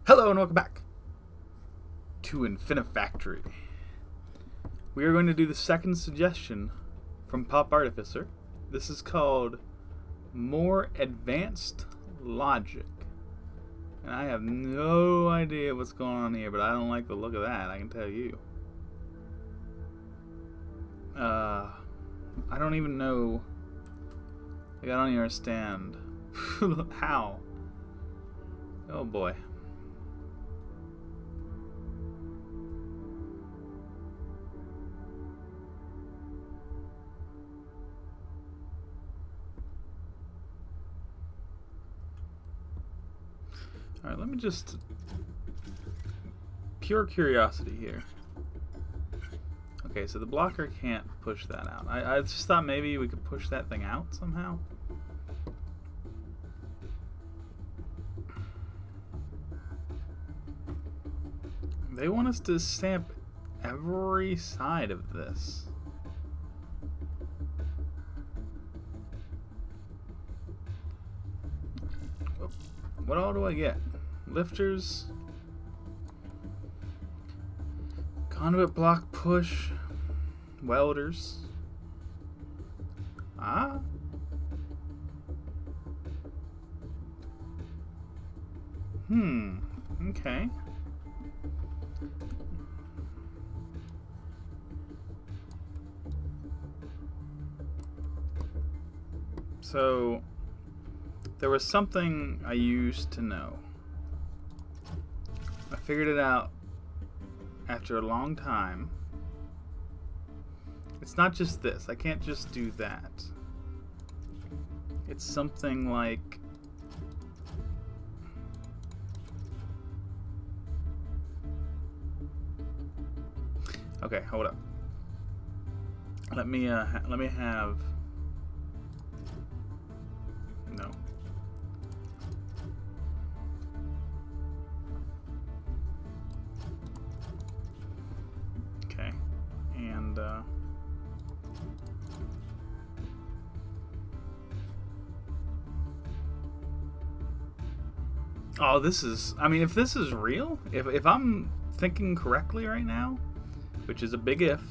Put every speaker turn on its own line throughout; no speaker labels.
Hello and welcome back to Infinifactory. We are going to do the second suggestion from Pop Artificer. This is called More Advanced Logic. And I have no idea what's going on here, but I don't like the look of that, I can tell you. I don't even know. Like, I don't even understand. How? Oh boy. Alright, let me just... Pure curiosity here. Okay, so the blocker can't push that out. I just thought maybe we could push that thing out somehow. They want us to stamp every side of this. What all do I get? Lifters, conduit block push, welders. Ah. Okay. So there was something I used to know. I figured it out after a long time. It's not just this. I can't just do that. It's something like... Okay, hold up. Let me have... No. Okay, and oh, this is, I mean, if this is real, if I'm thinking correctly right now, which is a big if,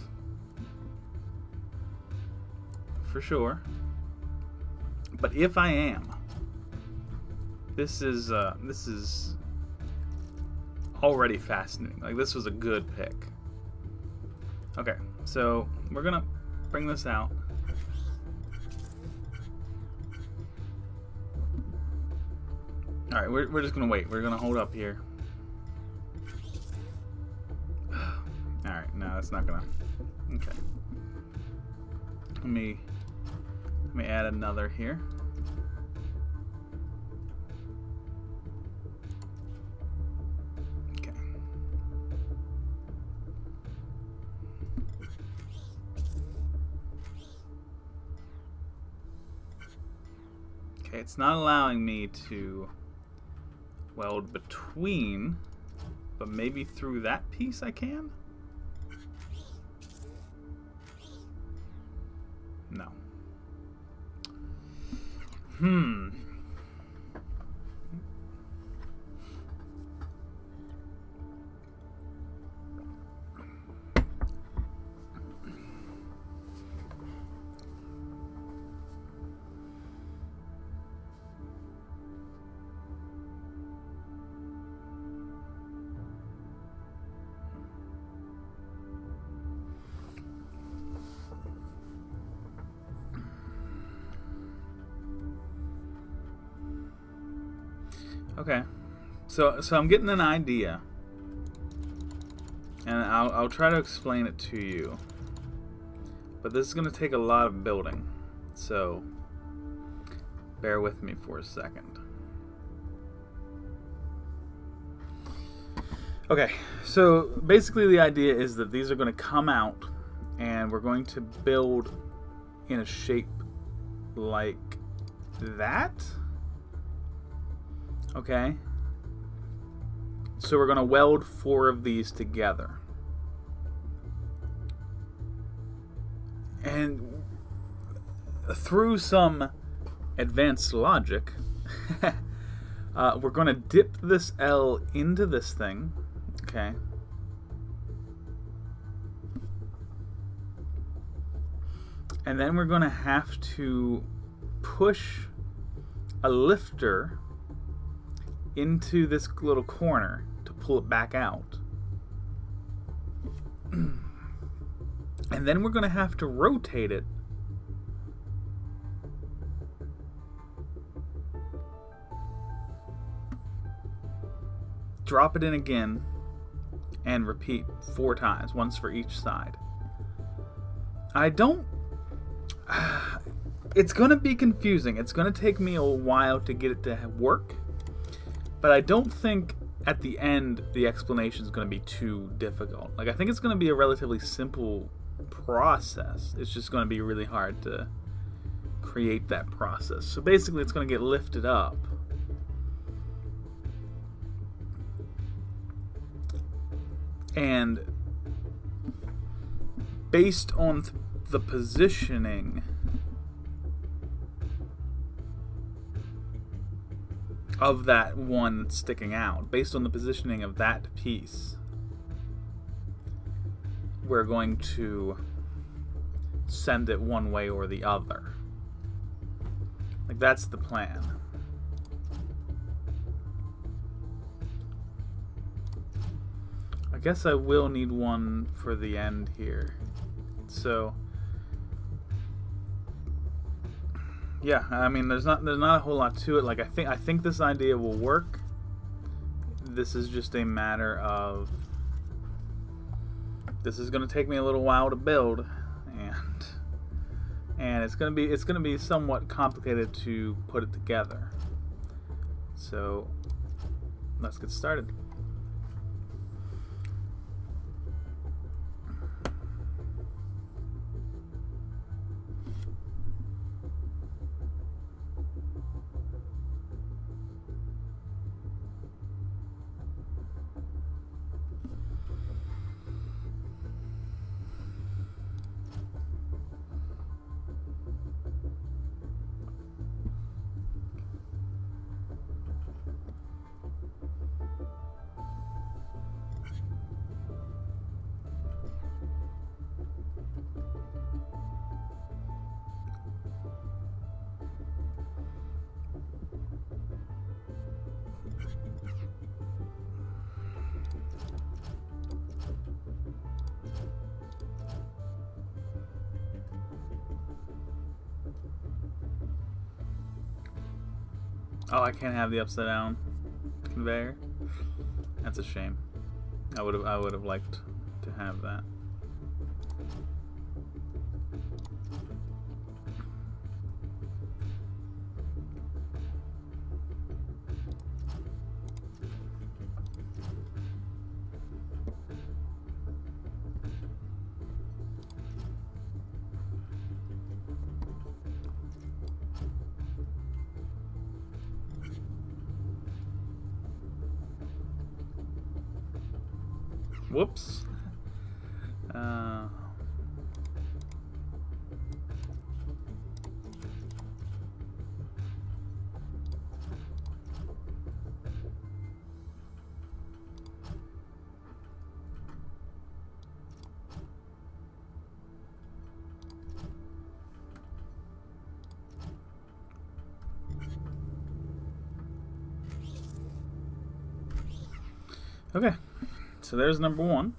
for sure, but if I am, this is already fascinating. Like, this was a good pick. Okay, so we're gonna bring this out. All right, we're just gonna wait. We're gonna hold up here. All right, no, that's not gonna. Okay. Let me add another here. Okay. Okay, it's not allowing me to weld between, but maybe through that piece I can? No. Okay, so I'm getting an idea, and I'll try to explain it to you, but this is going to take a lot of building, so bear with me for a second. Okay, so basically the idea is that these are going to come out, and we're going to build in a shape like that. Okay, so we're going to weld 4 of these together. And through some advanced logic, We're going to dip this L into this thing. Okay. And then we're going to have to push a lifter into this little corner to pull it back out. And then we're going to have to rotate it drop it in again and repeat 4 times, once for each side. I don't... It's going to be confusing. It's going to take me a while to get it to work. But I don't think at the end the explanation is going to be too difficult. Like, I think it's going to be a relatively simple process. It's just going to be really hard to create that process. So basically it's going to get lifted up. And based on the positioning of that one sticking out, based on the positioning of that piece, we're going to send it one way or the other. Like, that's the plan. I guess I will need one for the end here. So yeah, I mean, there's not a whole lot to it. Like, I think this idea will work. This is just a matter of, this is going to take me a little while to build, and it's going to be somewhat complicated to put it together. So let's get started. Oh, I can't have the upside down conveyor. That's a shame. I would have liked to have that. Whoops. Okay. So there's number 1.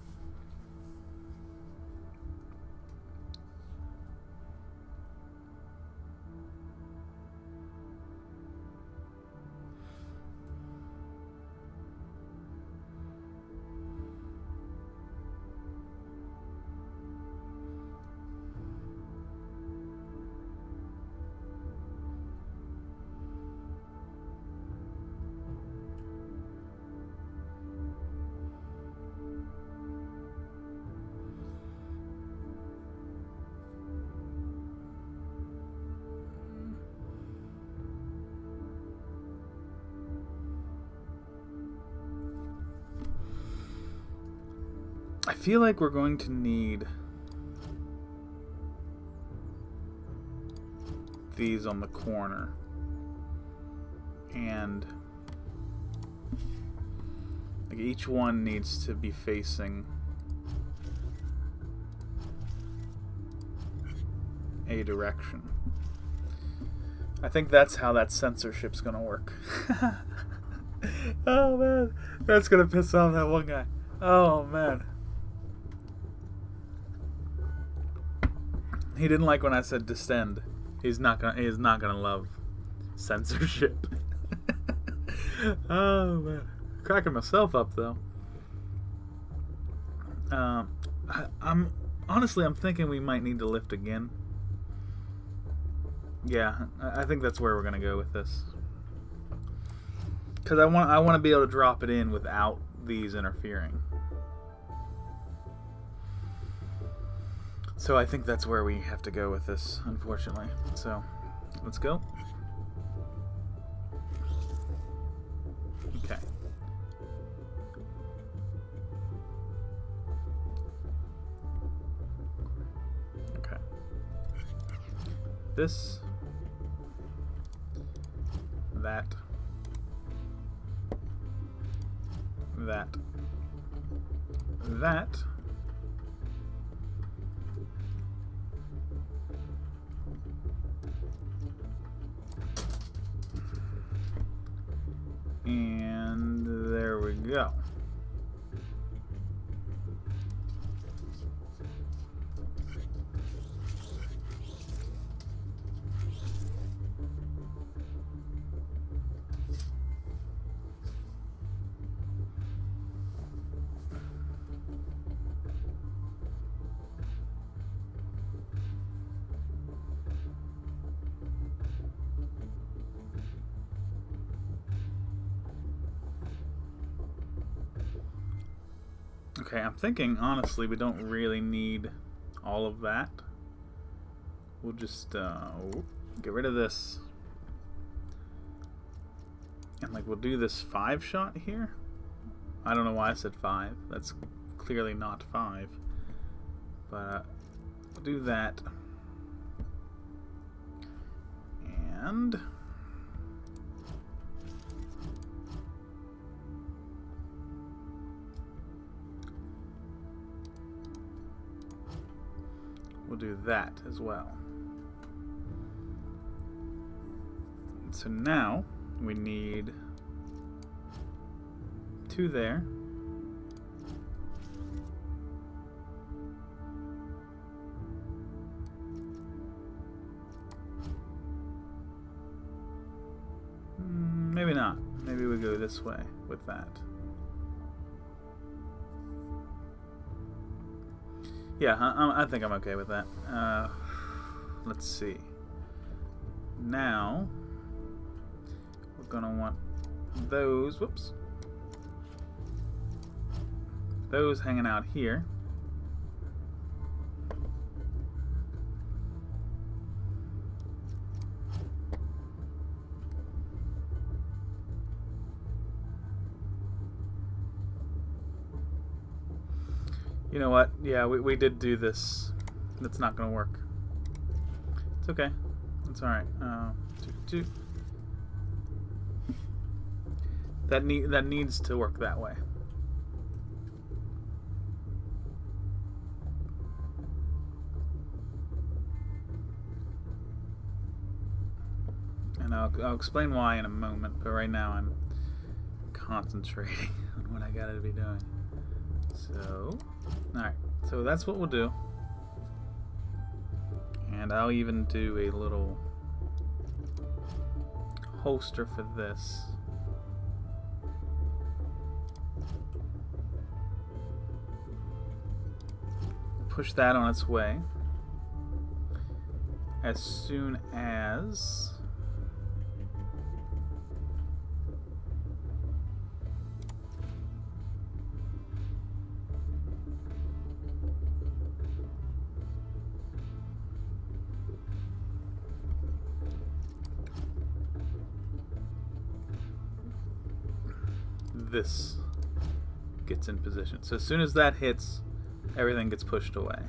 I feel like we're going to need these on the corner, and Like each one needs to be facing a direction. I think that's how that censorship's gonna work. Oh man, that's gonna piss off that one guy. Oh man. He didn't like when I said distend. He's not gonna love censorship. Oh man, cracking myself up though. I'm thinking we might need to lift again. Yeah, I think that's where we're gonna go with this. Because I want to be able to drop it in without these interfering. So I think that's where we have to go with this, unfortunately. So, let's go. Okay. Okay. This. That. That. That. And there we go. Okay, I'm thinking, honestly, we don't really need all of that. We'll just get rid of this. And, like, we'll do this 5 shot here. I don't know why I said 5. That's clearly not 5. But we'll do that. And... we'll do that as well. So now we need 2 there. Maybe not. Maybe we go this way with that. Yeah, I think I'm okay with that. Let's see. Now, we're gonna want those, whoops, those hanging out here. You know what? Yeah, we did do this. That's not gonna work. It's okay. It's alright. That needs to work that way. And I'll explain why in a moment, but right now I'm concentrating on what I gotta be doing. So, alright, so that's what we'll do. And I'll even do a little holster for this. Push that on its way. As soon as this gets in position. So as soon as that hits, everything gets pushed away.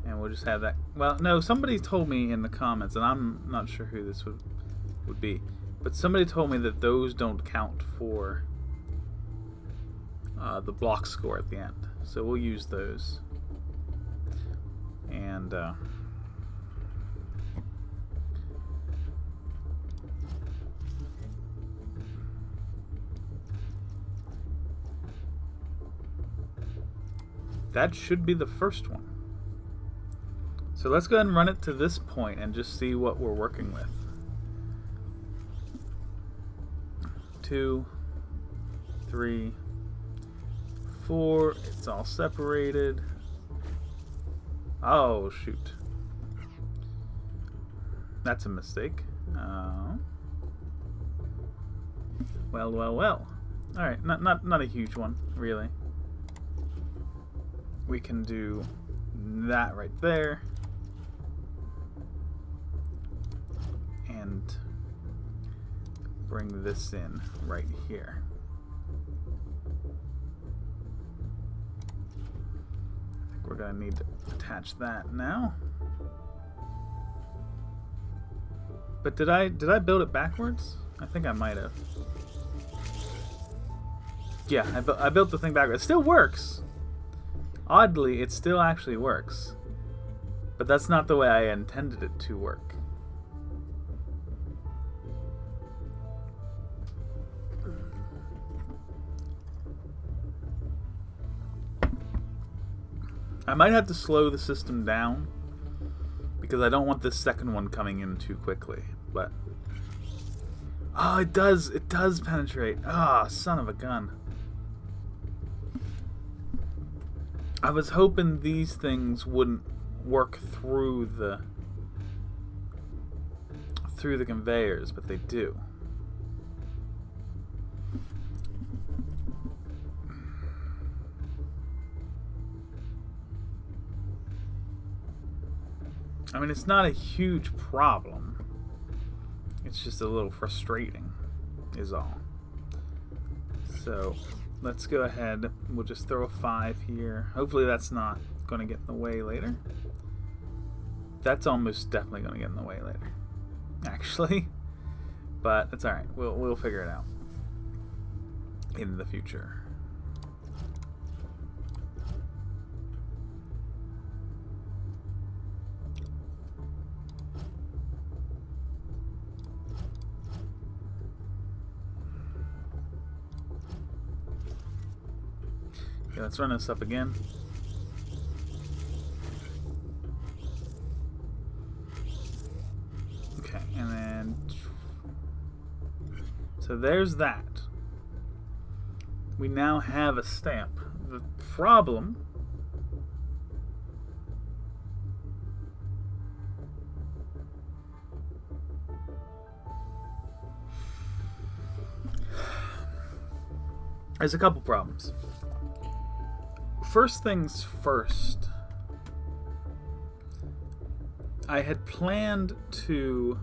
And we'll just have that. Well, no, somebody told me in the comments, and I'm not sure who this would be, But somebody told me that those don't count for the block score at the end. So we'll use those. And that should be the first one. So let's go ahead and run it to this point and just see what we're working with. 2, 3, 4. It's all separated. Oh, shoot. That's a mistake. Well, well, well. Alright, not a huge one, really. We can do that right there. And bring this in right here. I think we're going to need to attach that now. But did I build it backwards? I think I might have. Yeah, I built the thing backwards. It still works. Oddly, it still actually works. But that's not the way I intended it to work. I might have to slow the system down because I don't want this second one coming in too quickly. But oh, it does penetrate. Ah, oh, son of a gun. I was hoping these things wouldn't work through the conveyors, but they do. I mean, it's not a huge problem. It's just a little frustrating, is all. So, let's go ahead. We'll just throw a 5 here. Hopefully that's not going to get in the way later. That's almost definitely going to get in the way later, actually. But it's alright. We'll figure it out in the future. Okay, let's run this up again. Okay, and then so there's that. We now have a stamp. The problem there's a couple problems. First things first, I had planned to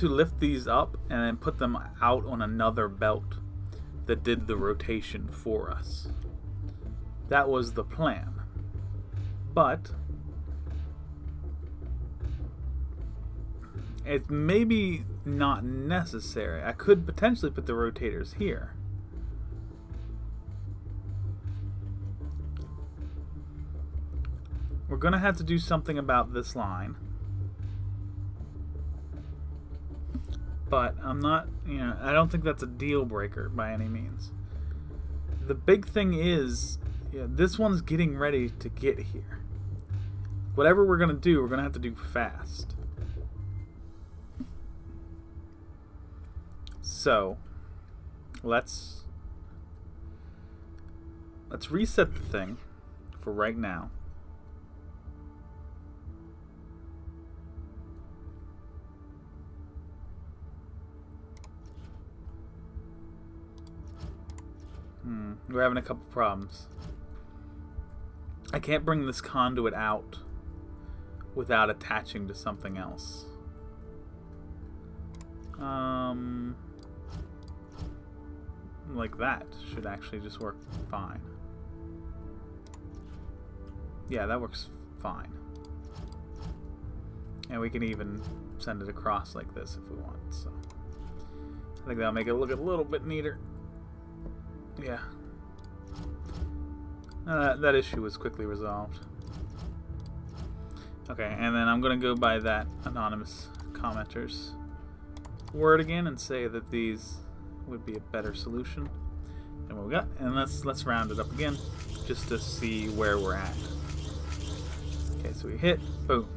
lift these up and then put them out on another belt that did the rotation for us. That was the plan. But it's maybe not necessary. I could potentially put the rotators here. We're gonna have to do something about this line. But I'm not, I don't think that's a deal breaker by any means. The big thing is, this one's getting ready to get here. Whatever we're gonna do, we're gonna have to do fast. So, let's reset the thing for right now. We're having a couple problems. I can't bring this conduit out without attaching to something else. like that should actually just work fine. Yeah, that works fine. And we can even send it across like this if we want, so I think that'll make it look a little bit neater. Yeah. That issue was quickly resolved. Okay, and then I'm gonna go by that anonymous commenter's word again and say that these would be a better solution than what we got. And let's round it up again just to see where we're at. Okay, so we hit, boom.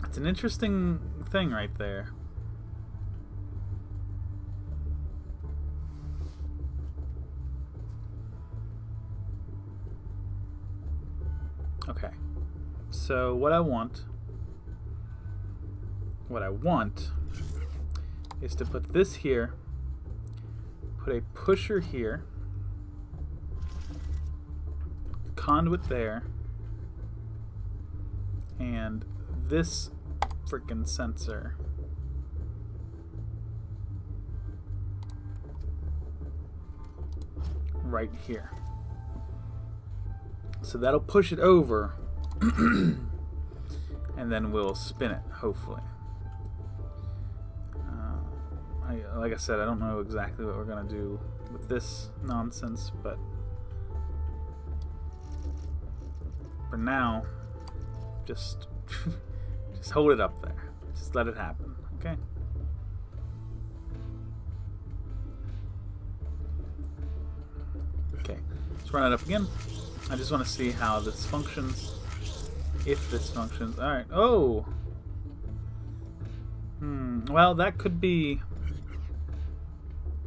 It's an interesting thing right there. Okay, so what I want is to put this here, put a pusher here, conduit there, and this freaking sensor right here. So that'll push it over and then we'll spin it, hopefully. Like I said, I don't know exactly what we're going to do with this nonsense, but for now, just hold it up there. Just let it happen, okay? Okay, let's run it up again. I just want to see how this functions. If this functions. Alright. Oh! Well, that could be...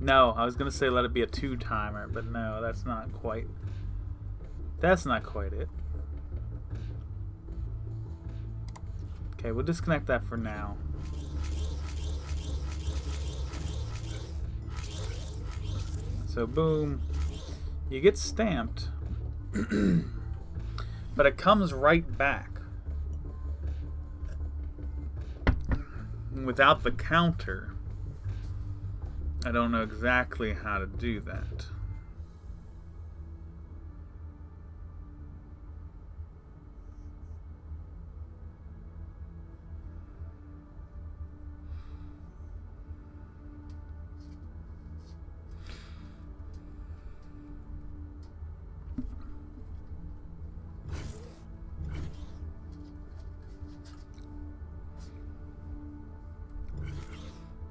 No, I was going to say let it be a 2-timer, but no, that's not quite... That's not quite it. Okay, we'll disconnect that for now. So, boom. You get stamped. But it comes right back. Without the counter, I don't know exactly how to do that.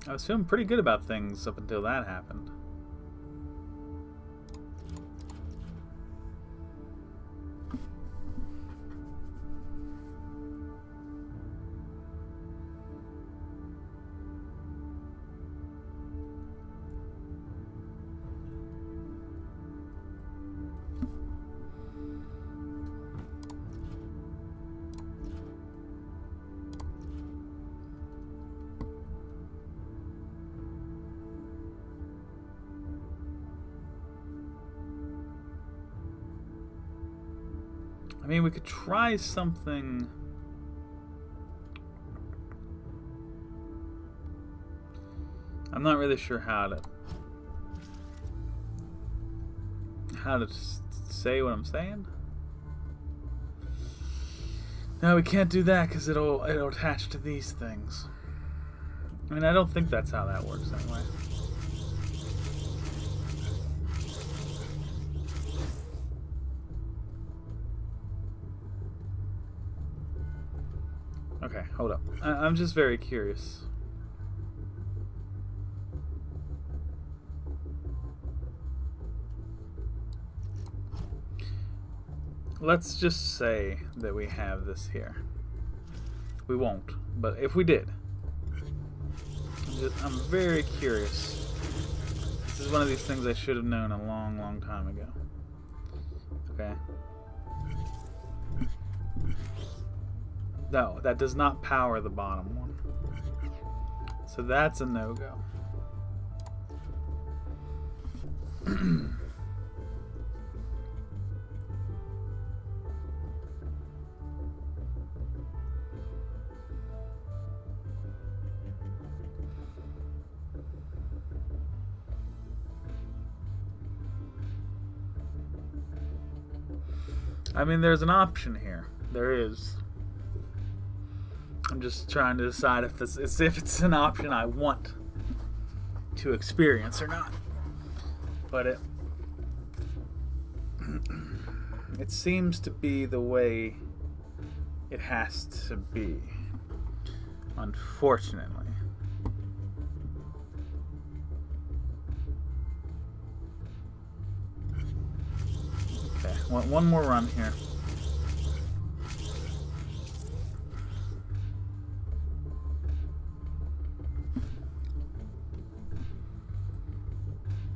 I was feeling pretty good about things up until that happened. I mean, we could try something. I'm not really sure how to say what I'm saying. No, we can't do that because it'll attach to these things. I mean, I don't think that's how that works anyway. Okay, hold up. I'm just very curious. Let's just say that we have this here. We won't, but if we did, I'm very curious. This is one of these things I should have known a long, long time ago. Okay. No, that does not power the bottom one. So that's a no-go. I mean, there's an option here. There is. I'm just trying to decide if it's an option I want to experience or not. But it seems to be the way it has to be, unfortunately. Okay, one more run here.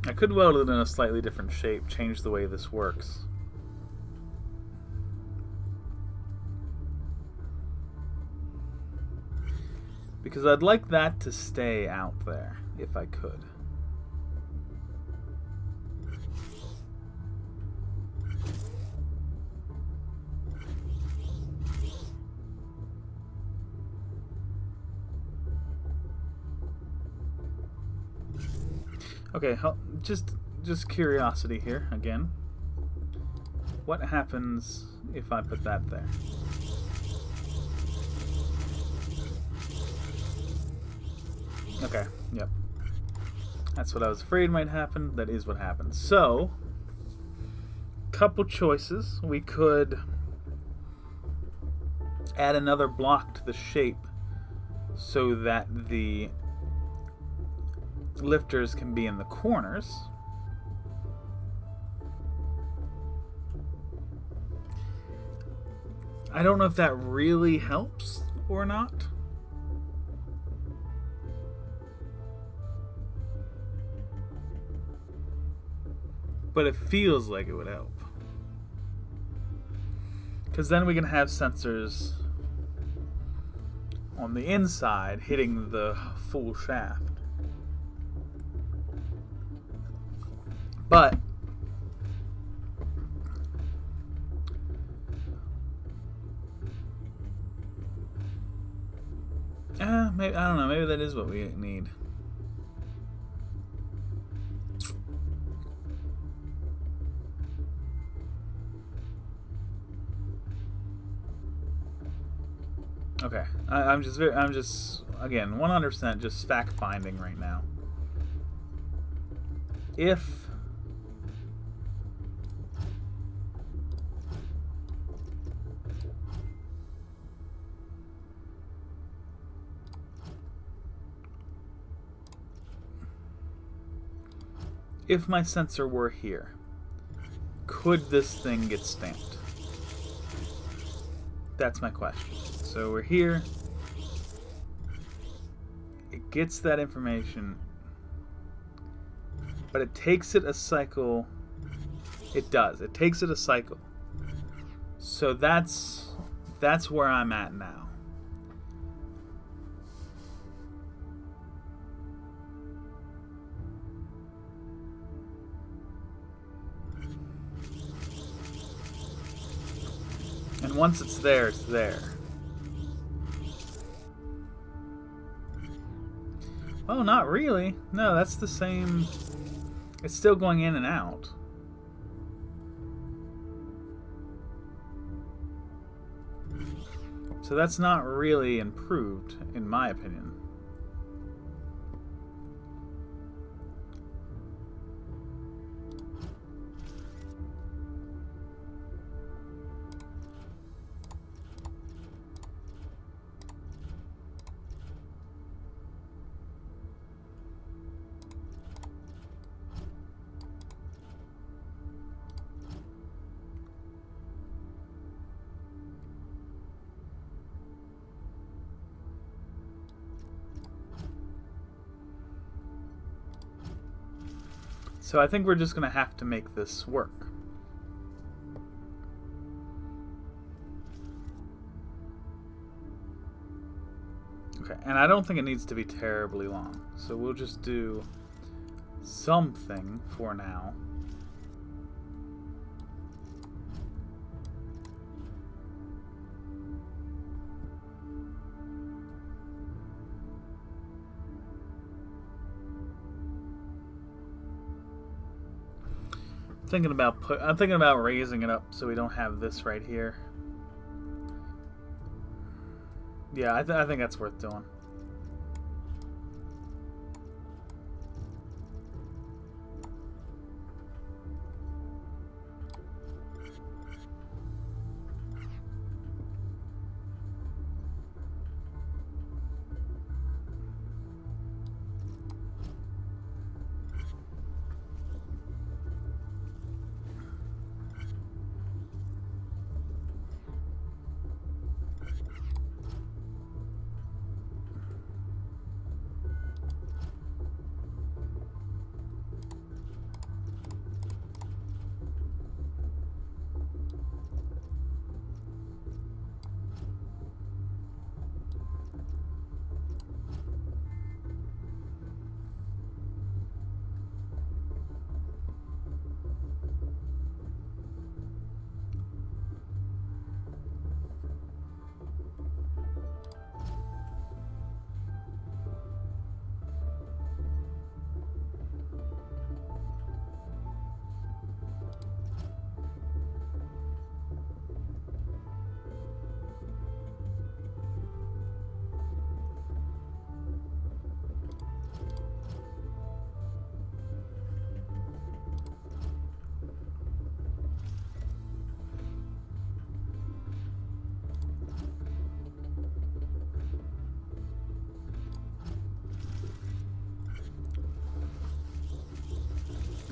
I could weld it in a slightly different shape, change the way this works. Because I'd like that to stay out there, if I could. Okay, just curiosity here again. What happens if I put that there? Okay, yep. That's what I was afraid might happen. That is what happened. So, couple choices. We could add another block to the shape so that the lifters can be in the corners. I don't know if that really helps or not. But it feels like it would help. Because then we can have sensors on the inside hitting the full shaft. But maybe, I don't know, maybe that is what we need. Okay, I'm just again 100% just fact finding right now. If my sensor were here, could this thing get stamped? That's my question. So we're here. It gets that information, but it takes it a cycle. It does. It takes it a cycle. So that's where I'm at now. And once it's there, it's there. Oh, not really. No, that's the same. It's still going in and out. So that's not really improved, in my opinion. So I think we're just going to have to make this work. Okay, and I don't think it needs to be terribly long. So we'll just do something for now. I'm thinking about raising it up so we don't have this right here. Yeah, I think that's worth doing.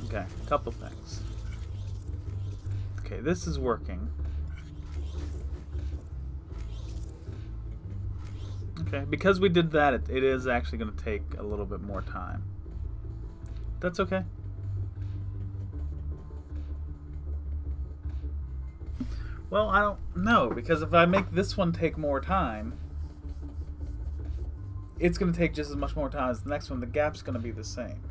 Okay, couple things. Okay, this is working. Okay, because we did that, it is actually going to take a little bit more time. That's okay. Well, I don't know, because if I make this one take more time, it's going to take just as much more time as the next one. The gap's going to be the same.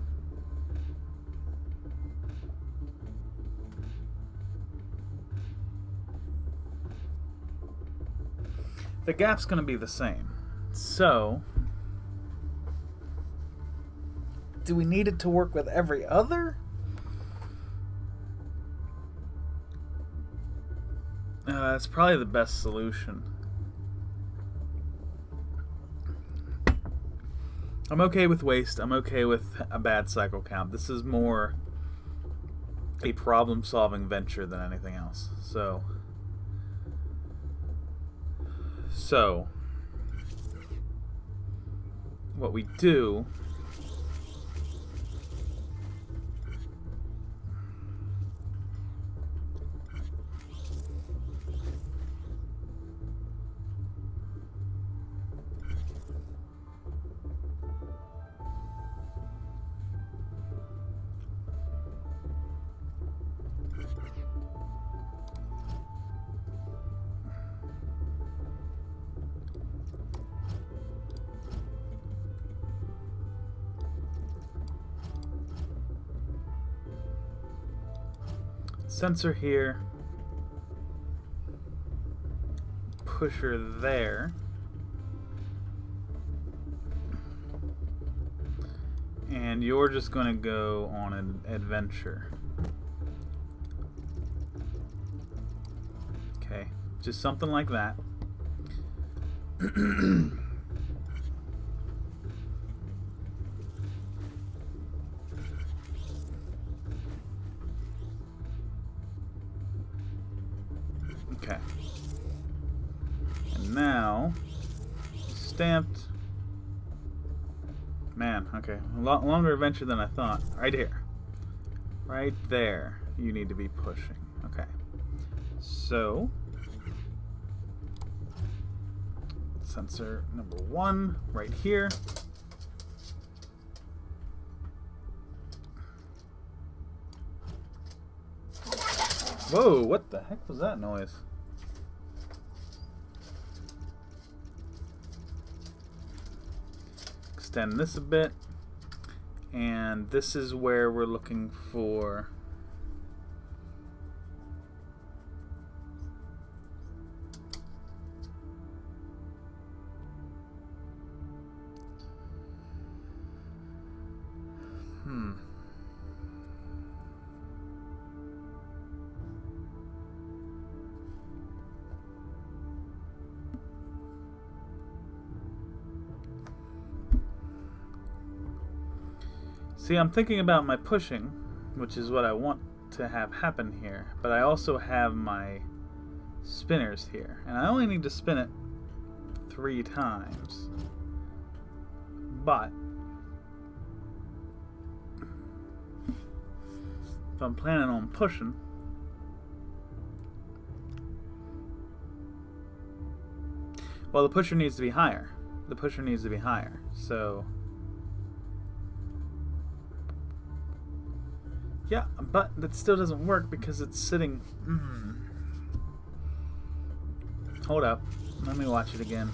The gap's going to be the same. So, do we need it to work with every other? That's probably the best solution. I'm okay with waste. I'm okay with a bad cycle count. This is more a problem-solving venture than anything else. So, what we do sensor here, pusher there, and you're just going to go on an adventure. Okay, just something like that. Okay. And now, stamped. Man, okay. A lot longer adventure than I thought. Right here. Right there. You need to be pushing. Okay. So, sensor number 1, right here. Whoa, what the heck was that noise? Extend this a bit, and this is where we're looking for See, I'm thinking about my pushing, which is what I want to have happen here, but I also have my spinners here, and I only need to spin it 3 times. But if I'm planning on pushing, well, the pusher needs to be higher. The pusher needs to be higher. So yeah, but that still doesn't work because it's sitting. Hold up. Let me watch it again.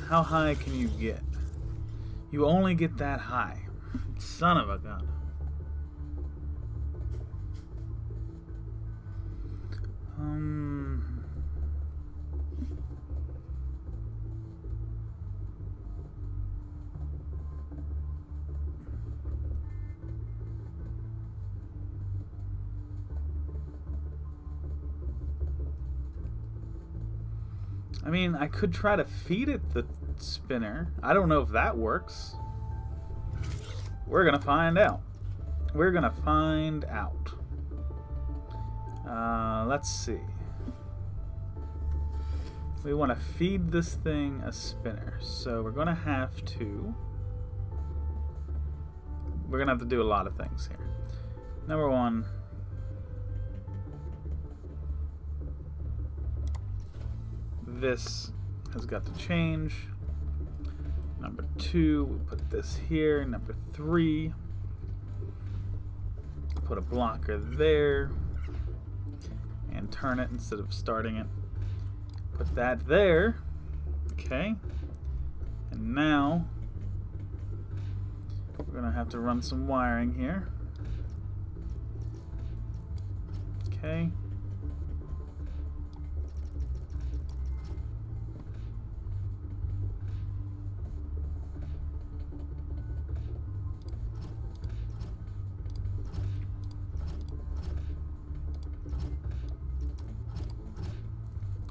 How high can you get? You only get that high. Son of a gun. I mean, I could try to feed it the spinner. I don't know if that works. We're gonna find out. We're gonna find out. Let's see. We want to feed this thing a spinner, so we're gonna have to. We're gonna have to do a lot of things here. Number one. This has got to change. Number 2, we put this here. Number 3, put a blocker there and turn it instead of starting it. Put that there. Okay. And now we're gonna have to run some wiring here. Okay.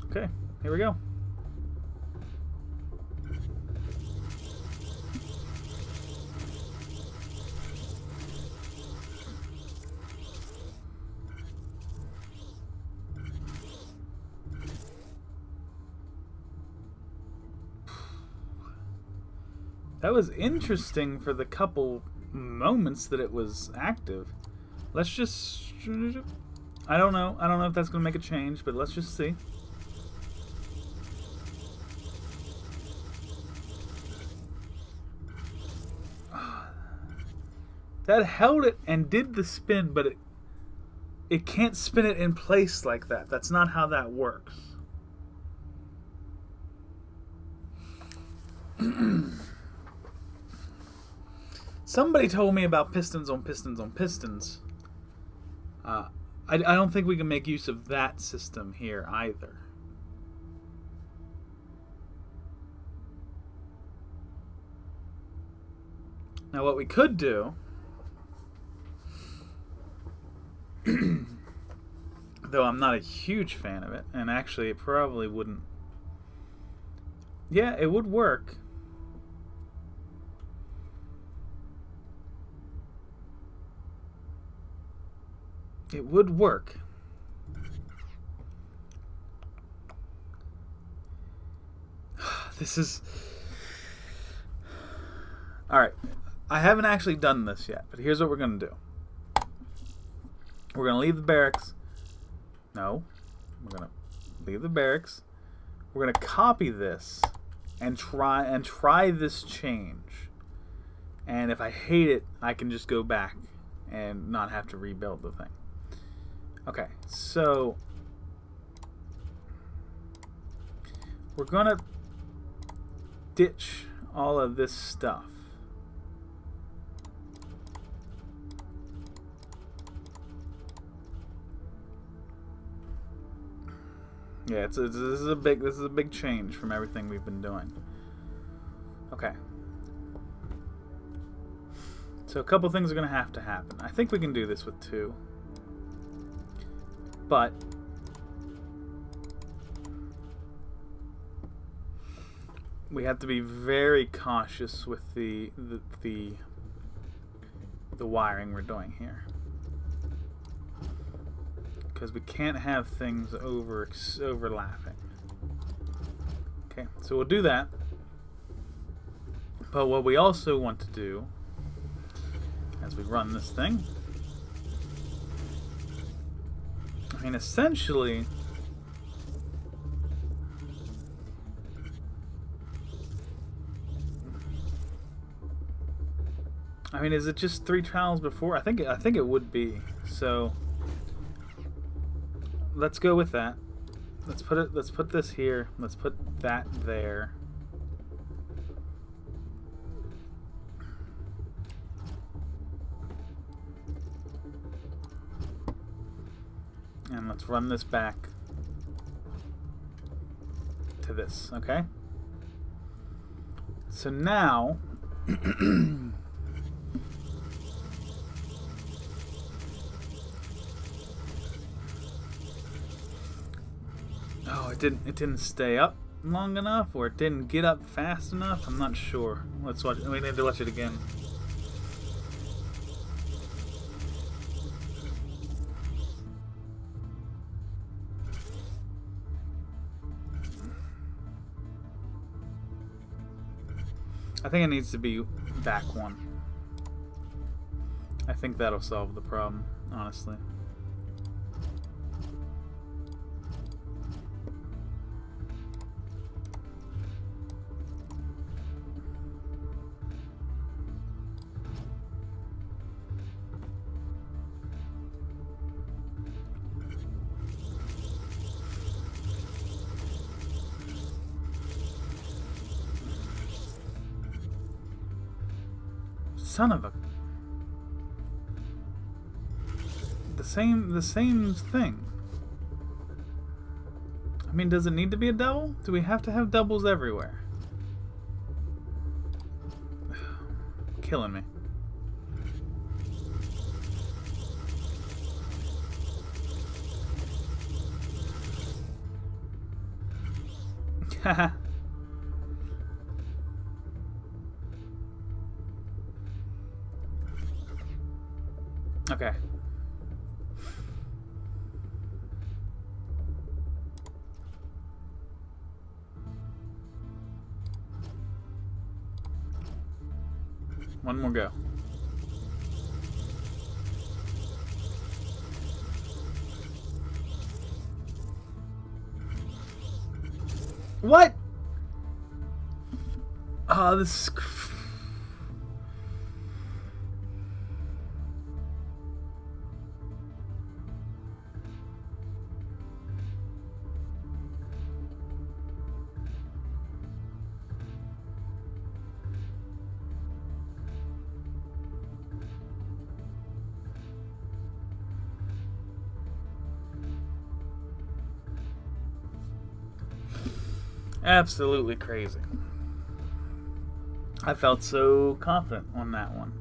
Okay, here we go. That was interesting for the couple moments that it was active. Let's just... I don't know if that's going to make a change, but let's just see. That held it and did the spin, but it can't spin it in place like that. That's not how that works. Somebody told me about pistons on pistons on pistons. I don't think we can make use of that system here either. Now what we could do, though I'm not a huge fan of it, and actually it probably wouldn't. Yeah, it would work. It would work. This is... Alright. I haven't actually done this yet, but here's what we're going to do. We're going to leave the barracks. No. We're going to leave the barracks. We're going to copy this and try this change. And if I hate it, I can just go back and not have to rebuild the thing. Okay, so we're going to ditch all of this stuff. Yeah, this is a big change from everything we've been doing. Okay. So a couple things are going to happen. I think we can do this with 2. But we have to be very cautious with the wiring we're doing here, because we can't have things overlapping. Okay, so we'll do that. But what we also want to do, as we run this thing, I mean, essentially, I mean, is it just 3 trials before? I think it would be. So let's go with that. Let's put this here. Let's put that there. And let's run this back to this, okay? So now oh, it didn't stay up long enough, or it didn't get up fast enough. I'm not sure. Let's watch. We need to watch it again. I think it needs to be back one. I think that'll solve the problem, honestly. Son of a... The same thing. I mean, does it need to be a double? Do we have to have doubles everywhere? Killing me. Haha. Okay. One more go. What? Oh, this is... absolutely crazy. I felt so confident on that one.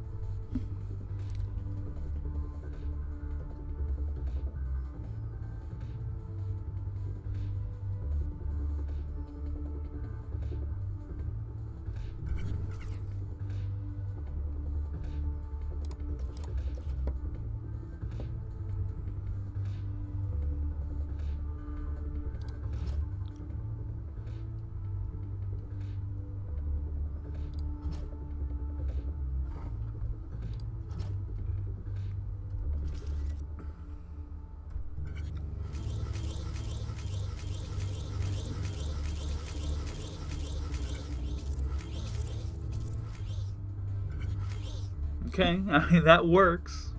Okay, I mean, that works.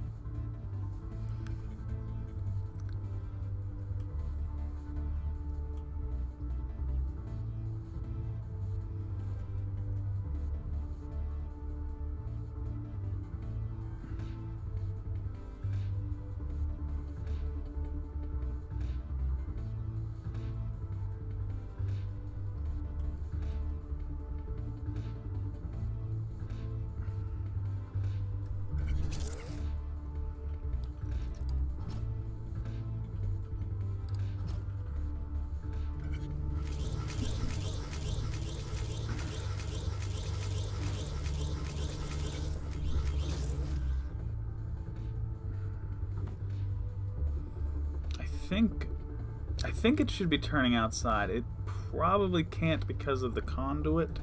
think it should be turning outside. It probably can't because of the conduit.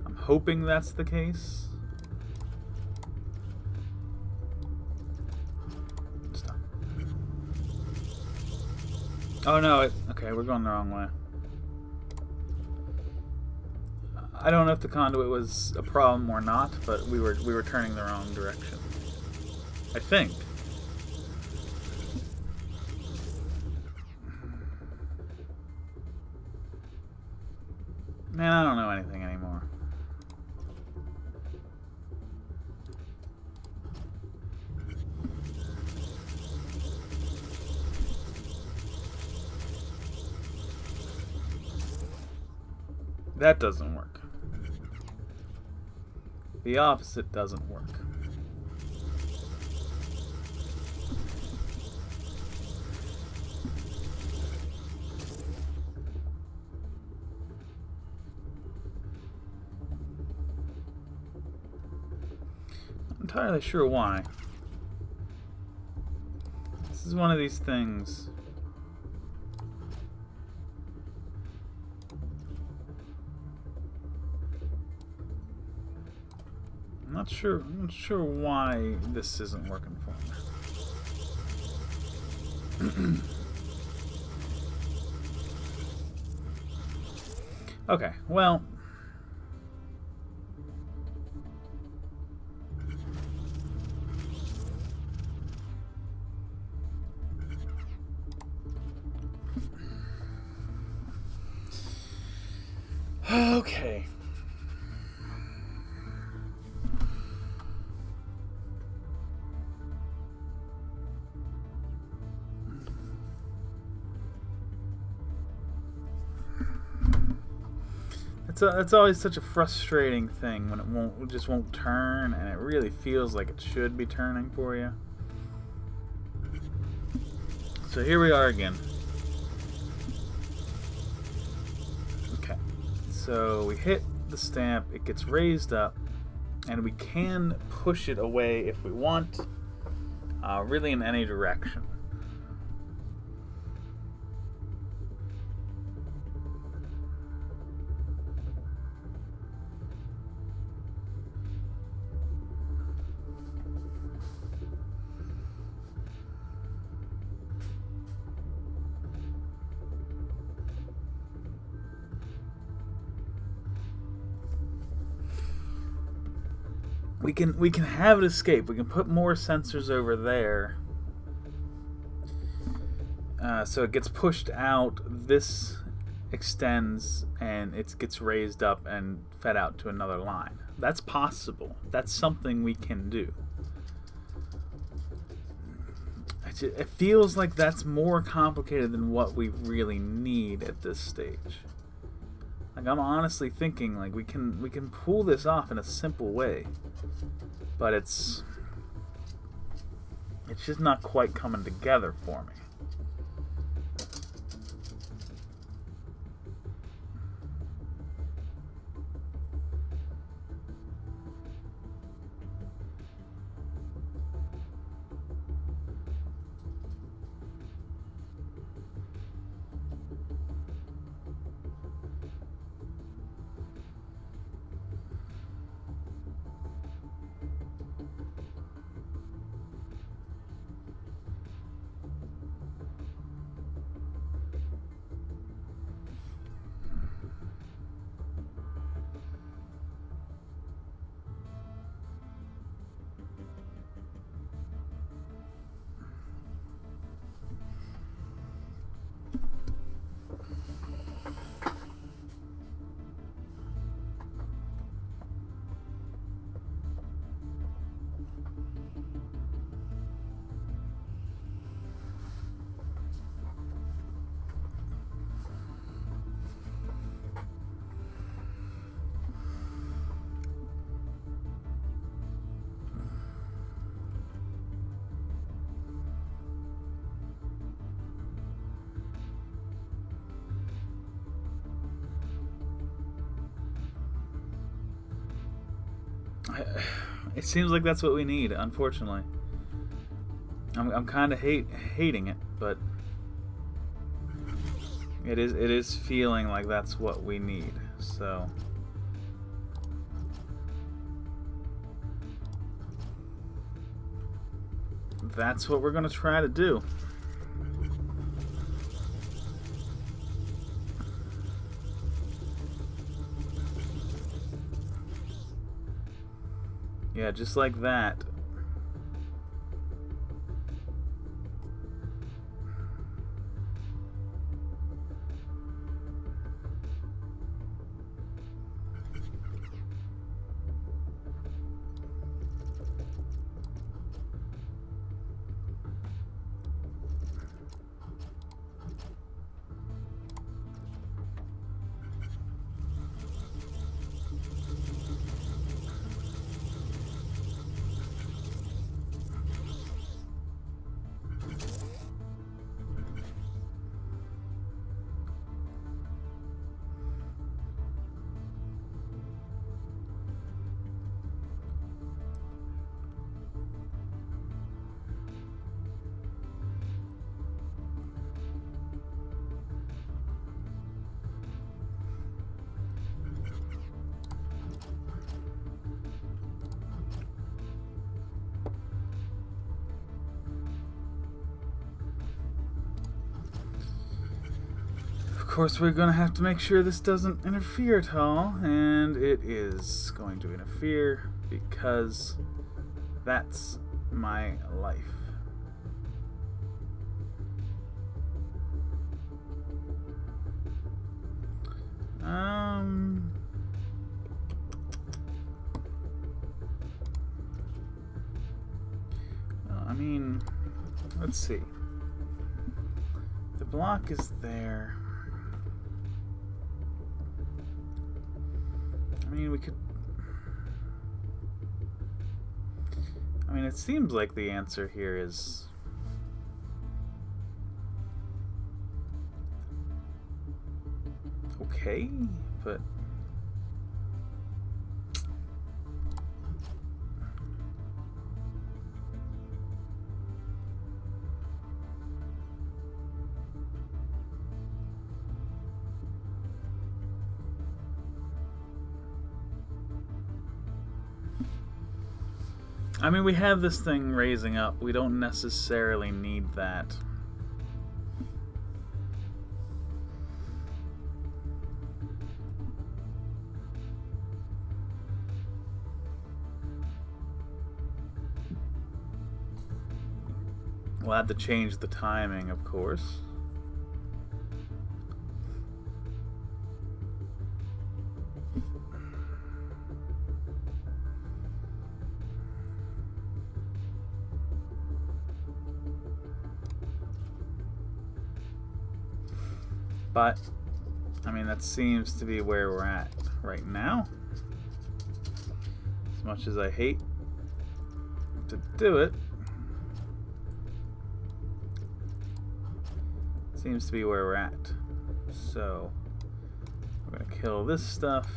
I'm hoping that's the case. Stop. Oh no, okay, we're going the wrong way. I don't know if the conduit was a problem or not, but we were turning the wrong direction. I think. Man, I don't know anything anymore. That doesn't work. The opposite doesn't work. Not entirely sure why. This is one of these things. I'm not sure why this isn't working for me. Okay, well. Okay. It's always such a frustrating thing when it just won't turn, and it really feels like it should be turning for you. So here we are again. Okay, so we hit the stamp, it gets raised up, and we can push it away if we want, really in any direction. We can have it escape. We can put more sensors over there, so it gets pushed out. This extends and it gets raised up and fed out to another line. That's possible. That's something we can do. It feels like that's more complicated than what we really need at this stage. Like, I'm honestly thinking like we can pull this off in a simple way, but it's just not quite coming together for me. It seems like that's what we need, unfortunately. I'm kind of hating it, but It is feeling like that's what we need. So that's what we're going to try to do. Yeah, just like that. Of course, we're going to have to make sure this doesn't interfere at all, and it is going to interfere because that's my life. I mean, let's see. The block is there. I mean, we could... I mean, it seems like the answer here is... okay, but... I mean, we have this thing raising up. We don't necessarily need that. We'll have to change the timing, of course. But, I mean, that seems to be where we're at right now. As much as I hate to do it, seems to be where we're at. So, we're going to kill this stuff.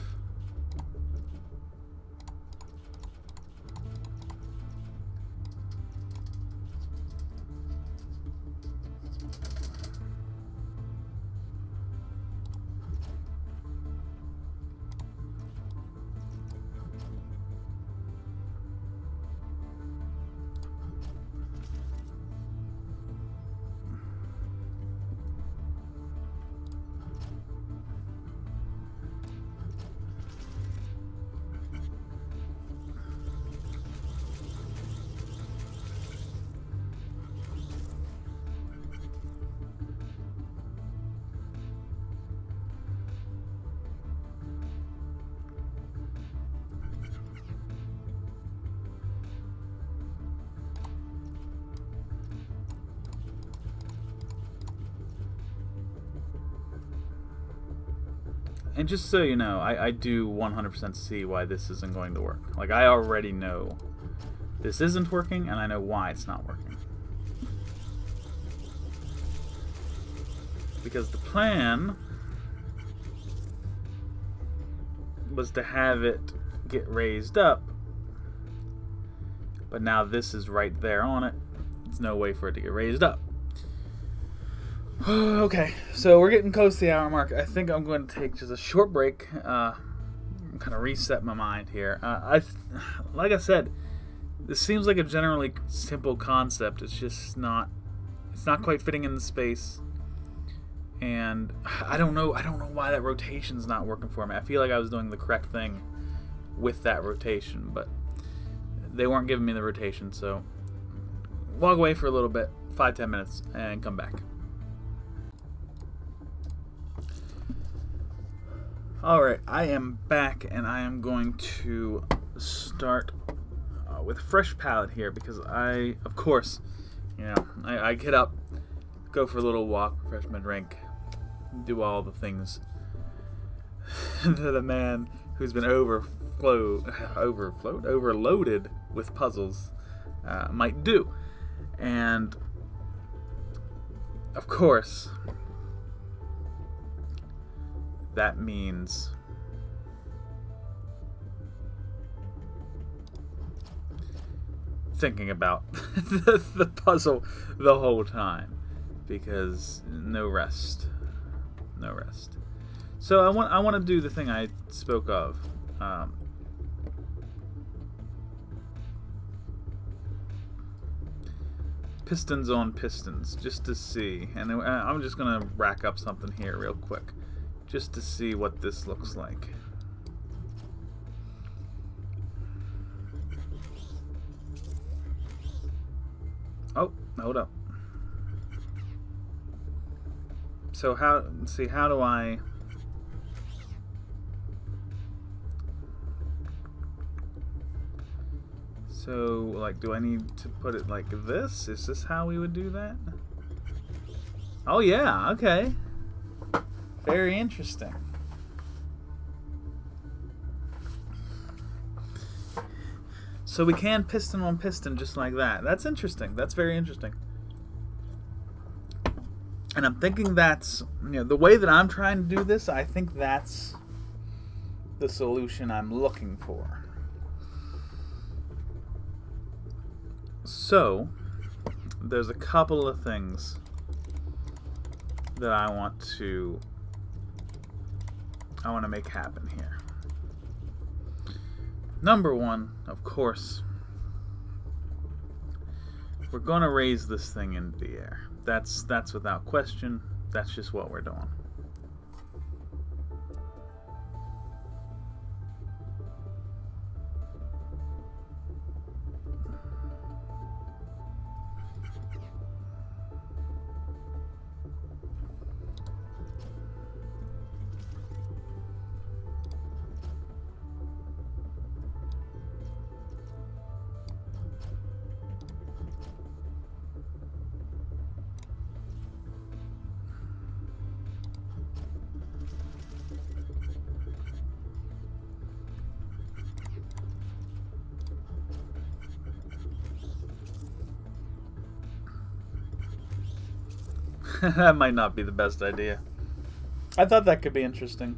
And just so you know, I do 100% see why this isn't going to work. Like, I already know this isn't working, and I know why it's not working. Because the plan was to have it get raised up, but now this is right there on it. There's no way for it to get raised up. Okay, so we're getting close to the hour mark. I think I'm going to take just a short break. Kind of reset my mind here. Like I said, this seems like a generally simple concept. It's just not. It's not quite fitting in the space, and I don't know. I don't know why that rotation's not working for me. I feel like I was doing the correct thing with that rotation, but they weren't giving me the rotation. So walk away for a little bit, 5-10 minutes, and come back. Alright, I am back, and I am going to start with a fresh palette here, because of course, I get up, go for a little walk, refresh my drink, do all the things that a man who's been overloaded with puzzles might do. And, of course, that means thinking about the puzzle the whole time, because no rest. So I want to do the thing I spoke of. Pistons on pistons, just to see. And I'm just gonna rack up something here real quick, just to see what this looks like. Oh, hold up. So how do I... So, like, do I need to put it like this? Is this how we would do that? Oh yeah, okay. Very interesting. So we can piston on piston just like that. That's interesting. That's very interesting. And I'm thinking that's, the way that I'm trying to do this, I think that's the solution I'm looking for. So, there's a couple of things that I want to make happen here. Number one, of course, we're going to raise this thing into the air. That's without question. That's just what we're doing. That might not be the best idea. I thought that could be interesting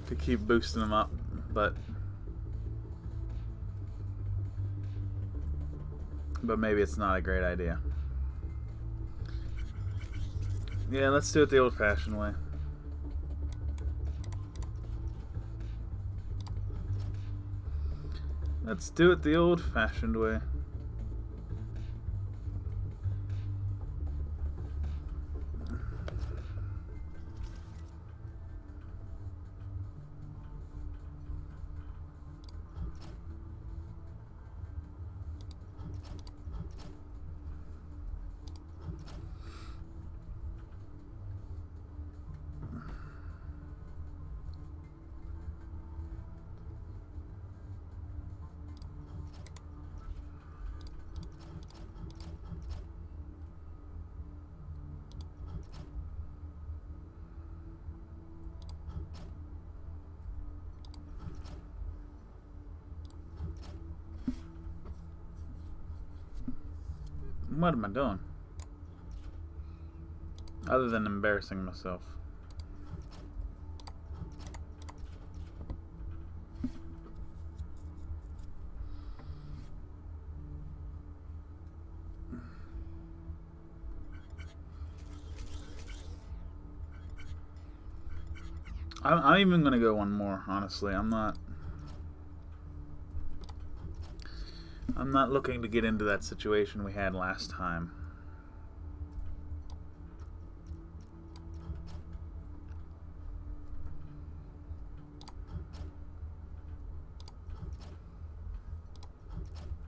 to keep boosting them up, but maybe it's not a great idea. Yeah, let's do it the old-fashioned way. Let's do it the old-fashioned way. What am I doing? Other than embarrassing myself. I'm even gonna go one more. Honestly, I'm not looking to get into that situation we had last time.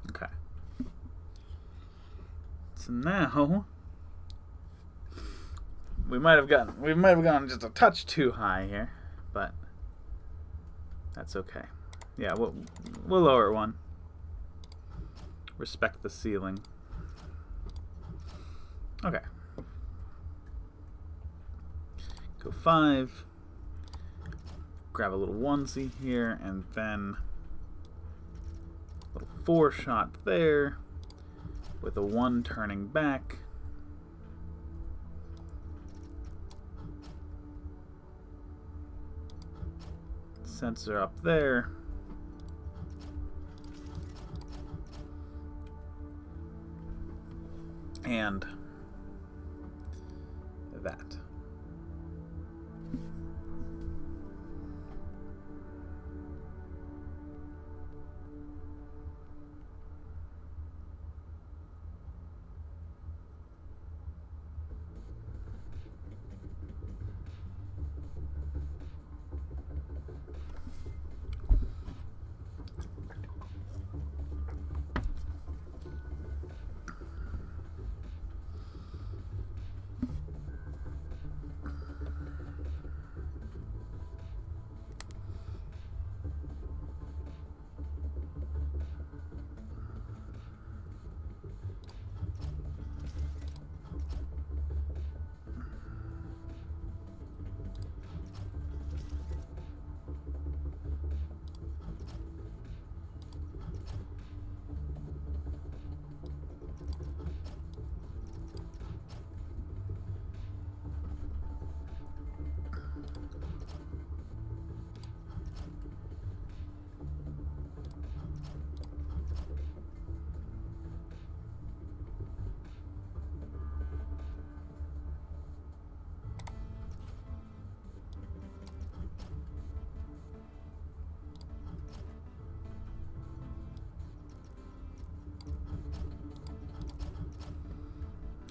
Okay. So now we might have gone just a touch too high here, but that's okay. Yeah, we'll lower one. Respect the ceiling. Okay. Go 5. Grab a little onesie here, and then a little 4 shot there with a 1 turning back. Sensor up there. And that.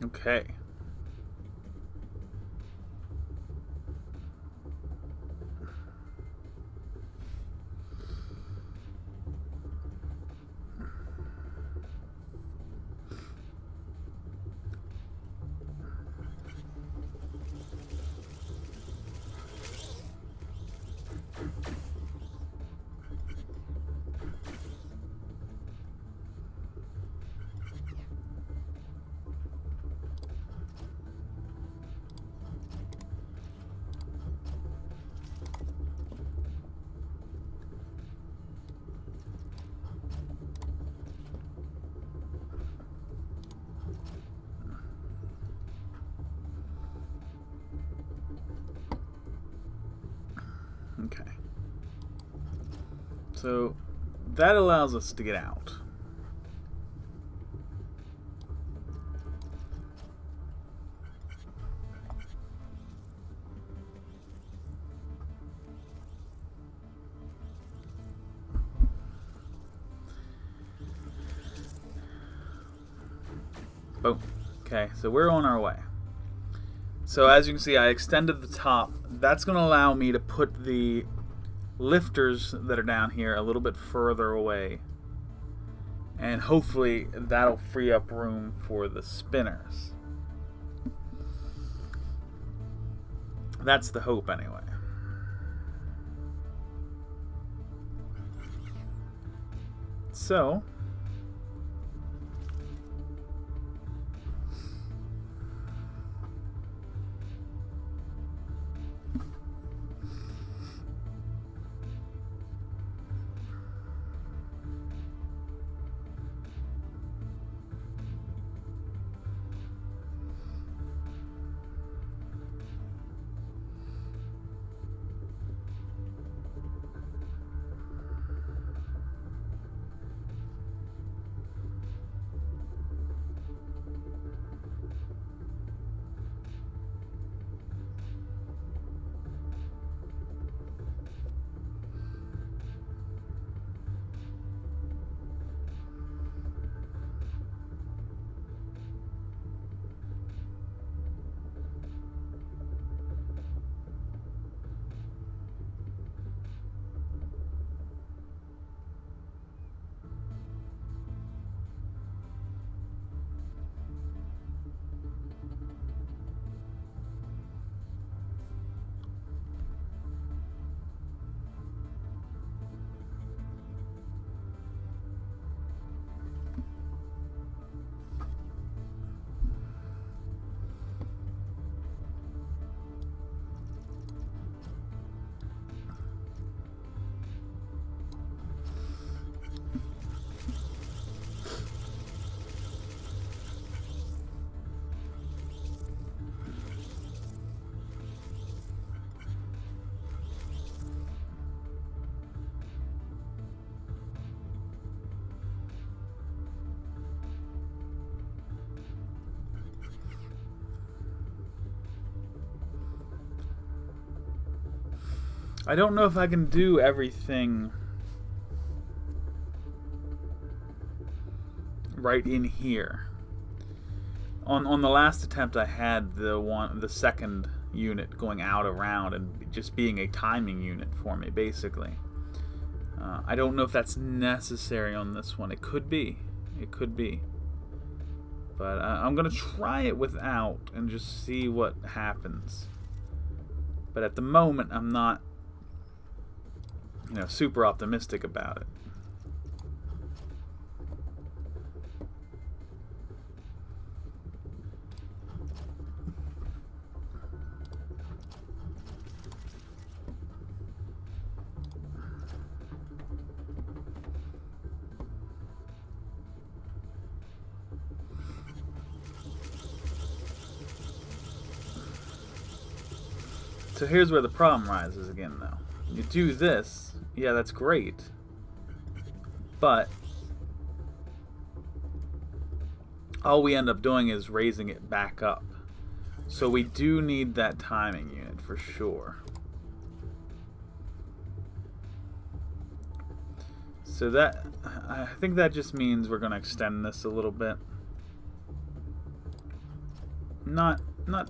Okay. Okay. So that allows us to get out. Boom. Okay, so we're on our way. So as you can see, I extended the top. That's going to allow me to put the lifters that are down here a little bit further away. And hopefully that'll free up room for the spinners. That's the hope anyway. So I don't know if I can do everything right in here. On the last attempt, I had the second unit going out around and just being a timing unit for me, basically. I don't know if that's necessary on this one. It could be. It could be. But I'm going to try it without and just see what happens. But at the moment, I'm not, super optimistic about it. So here's where the problem rises again, though. You do this, yeah, that's great, but all we end up doing is raising it back up. So we do need that timing unit for sure. So that, I think that just means we're going to extend this a little bit. Not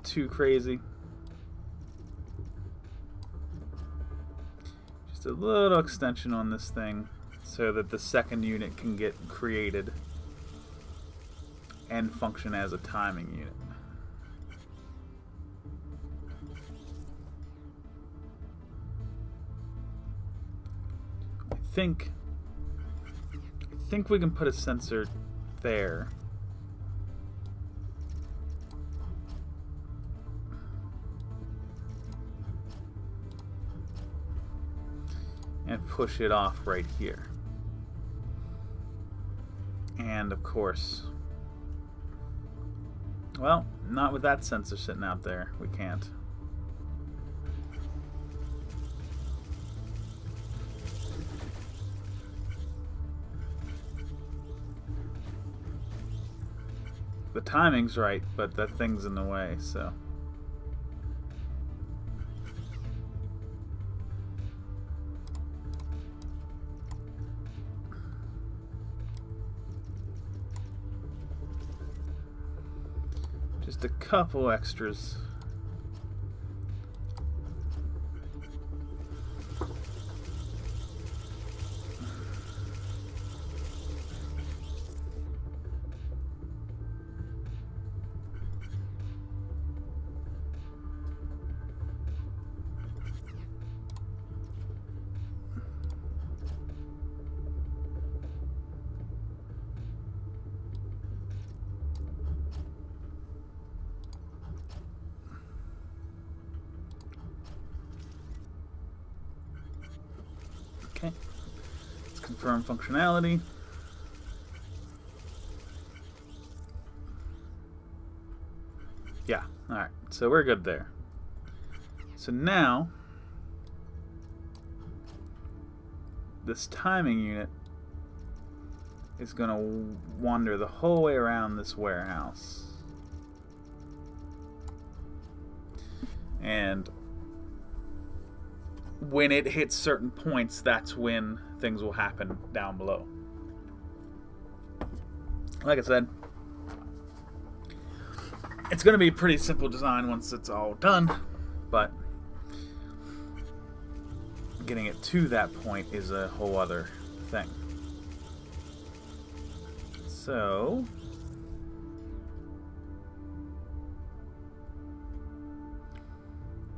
too crazy. Just a little extension on this thing so that the second unit can get created and function as a timing unit. I think we can put a sensor there. And push it off right here. And of course, well, not with that sensor sitting out there. We can't. The timing's right, but that thing's in the way, so. Just a couple extras. Okay, let's confirm functionality. Yeah, alright, so we're good there. So now, this timing unit is going to wander the whole way around this warehouse. And when it hits certain points, that's when things will happen down below. Like I said, it's going to be a pretty simple design once it's all done, but getting it to that point is a whole other thing. So,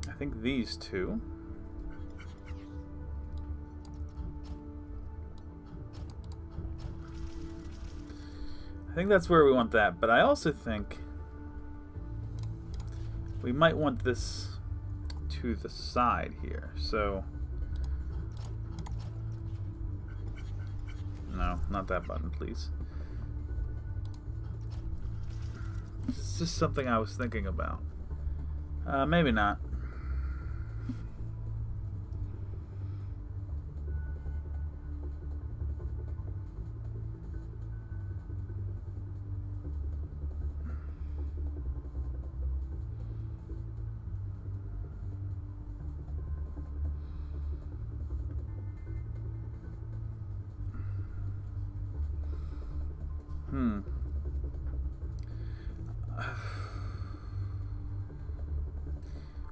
I think these two. I think that's where we want that, but I also think we might want this to the side here. So, no, not that button, please. It's just something I was thinking about. Maybe not.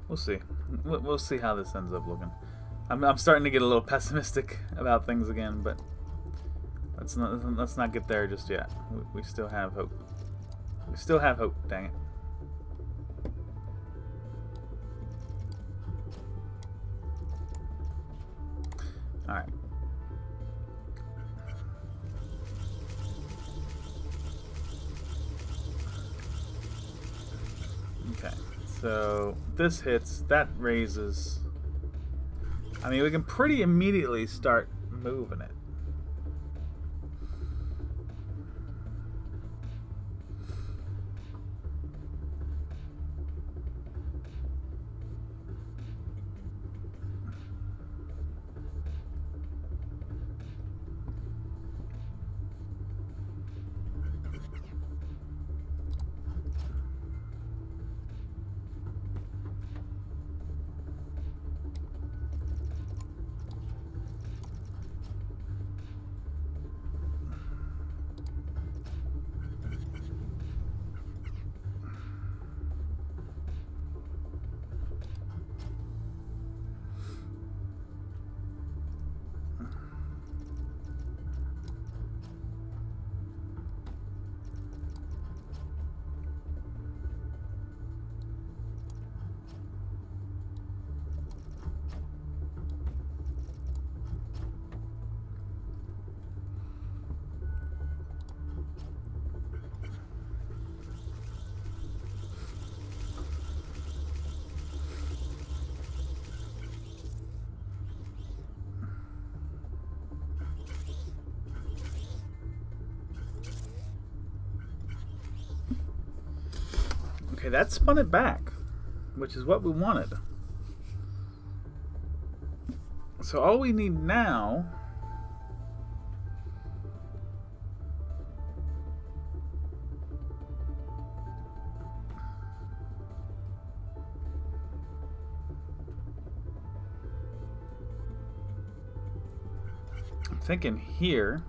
We'll see. We'll see how this ends up looking. I'm starting to get a little pessimistic about things again, but let's not get there just yet. We still have hope. We still have hope. Dang it. All right. Okay. So this hits. That raises. I mean, we can pretty immediately start moving it. Okay, that spun it back, which is what we wanted. So all we need now I'm thinking here.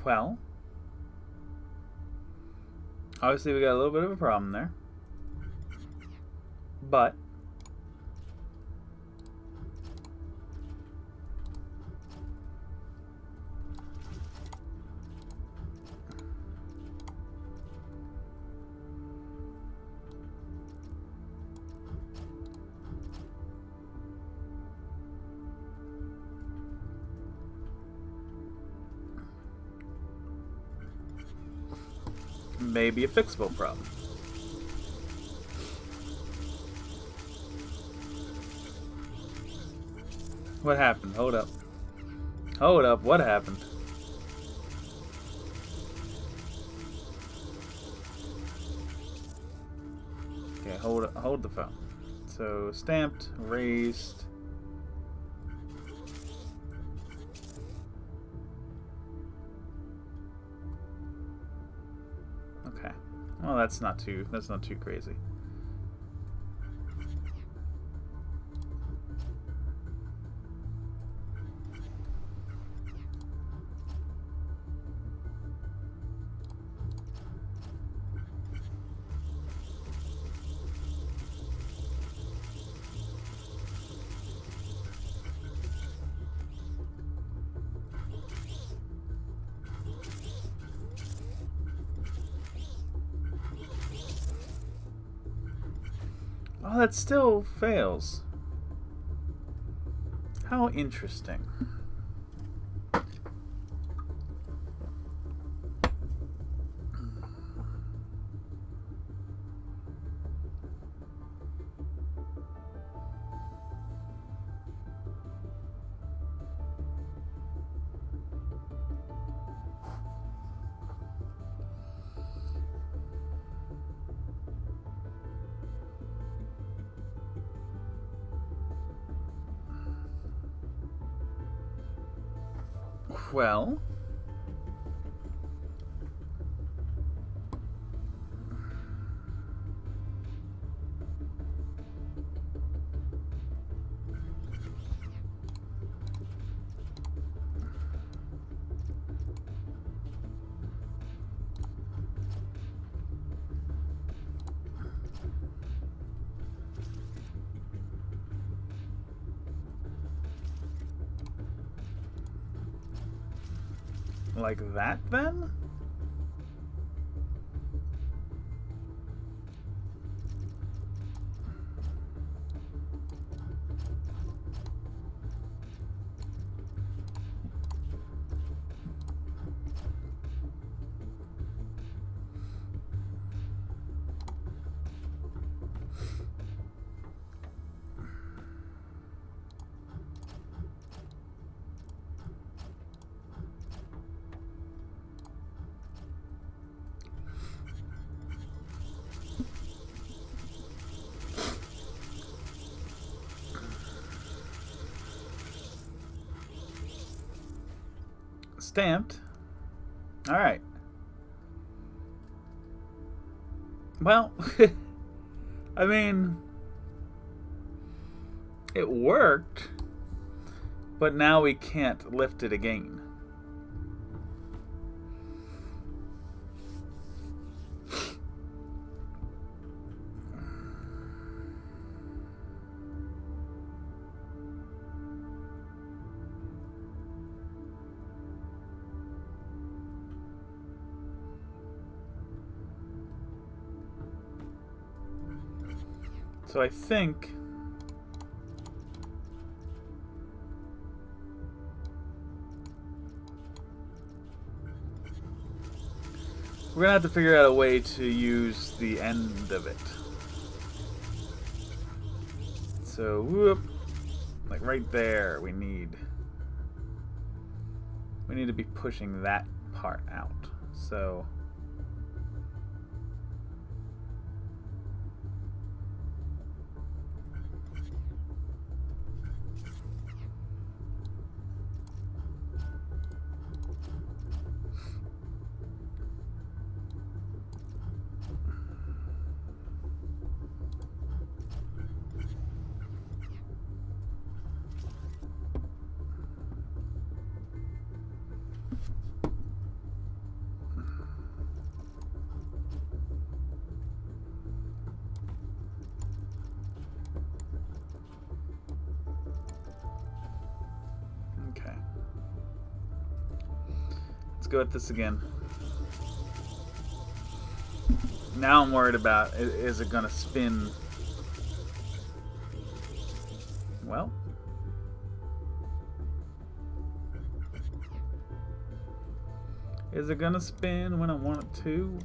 Well, obviously we got a little bit of a problem there, but maybe a fixable problem. What happened? Hold up. Hold up. What happened? Okay, hold the phone. So stamped, raised. Okay. Well, that's not too crazy. Oh, that still fails. How interesting. Well, like that then? Stamped. Alright. Well, I mean, it worked, but now we can't lift it again. So I think we're gonna have to figure out a way to use the end of it. So whoop, like right there, we need to be pushing that part out. So okay. Let's go at this again. Now I'm worried about, is it gonna spin? Well, is it gonna spin when I want it to?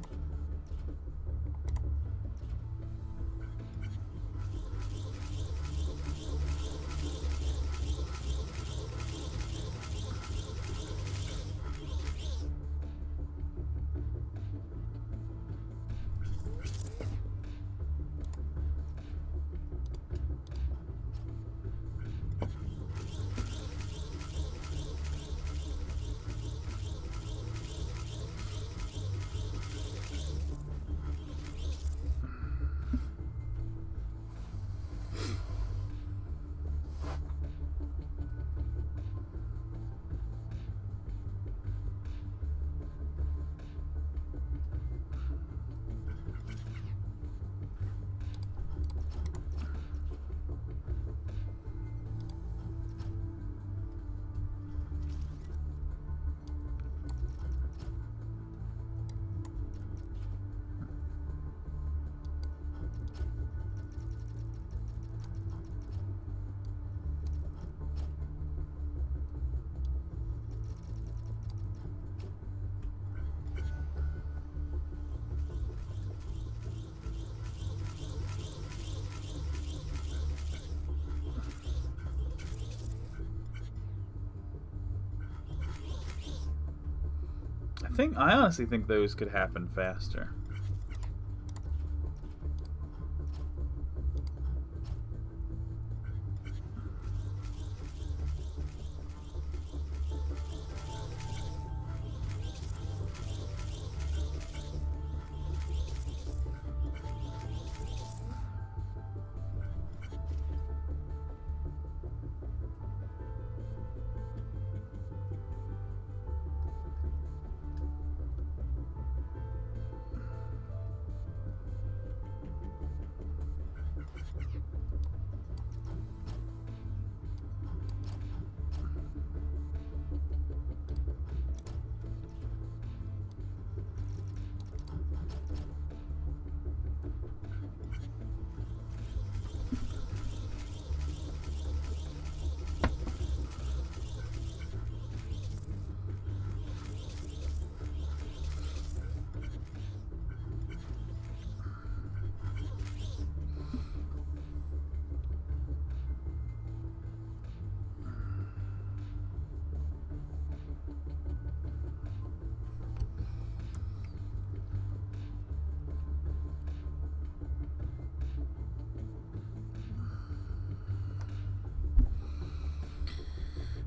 I honestly think those could happen faster.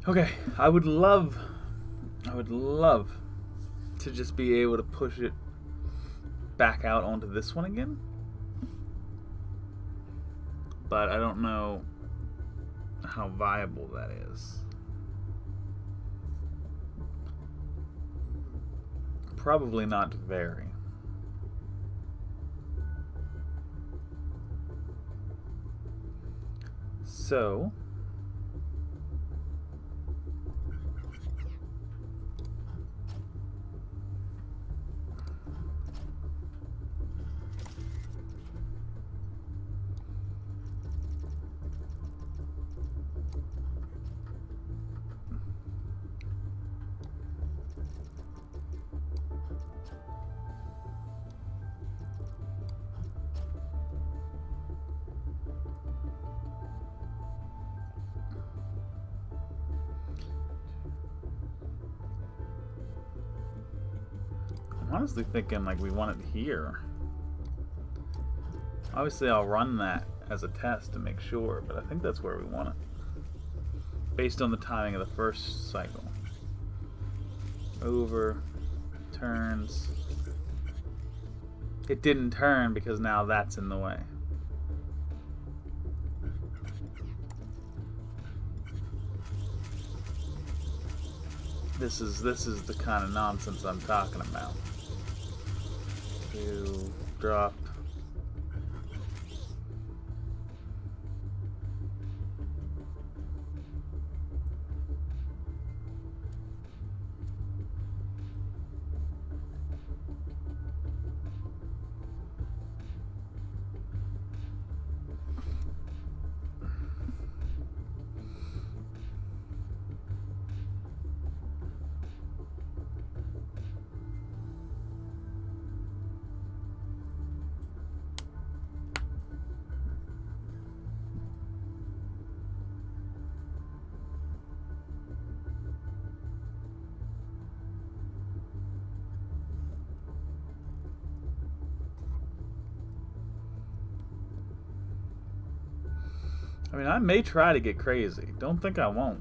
Okay, I would love to just be able to push it back out onto this one again. But I don't know how viable that is. Probably not very. So I'm honestly thinking like we want it here. Obviously I'll run that as a test to make sure, but I think that's where we want it. Based on the timing of the first cycle. Over, turns. It didn't turn because now that's in the way. This is the kind of nonsense I'm talking about. To drop. I mean, I may try to get crazy. Don't think I won't.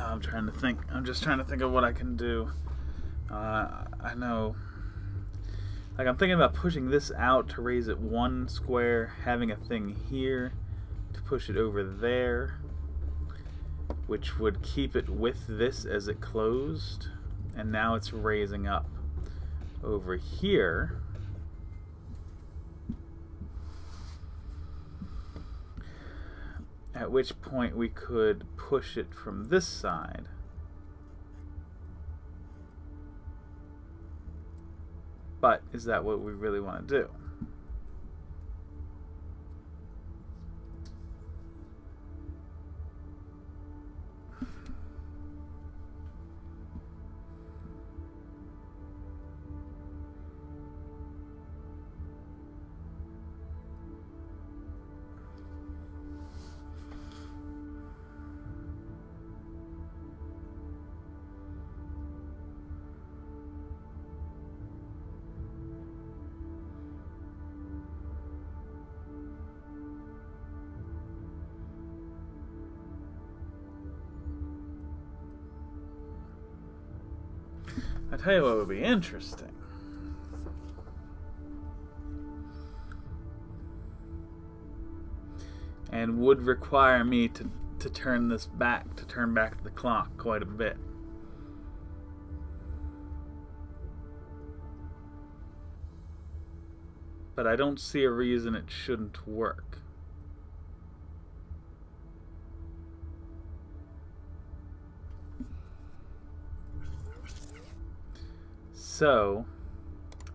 I'm trying to think. I'm just trying to think of what I can do. I know. Like, I'm thinking about pushing this out to raise it 1 square, having a thing here to push it over there, which would keep it with this as it closed, and now it's raising up over here. At which point we could push it from this side. But is that what we really want to do? I tell you what would be interesting. And would require me to turn this back, to turn back the clock quite a bit. But I don't see a reason it shouldn't work. So,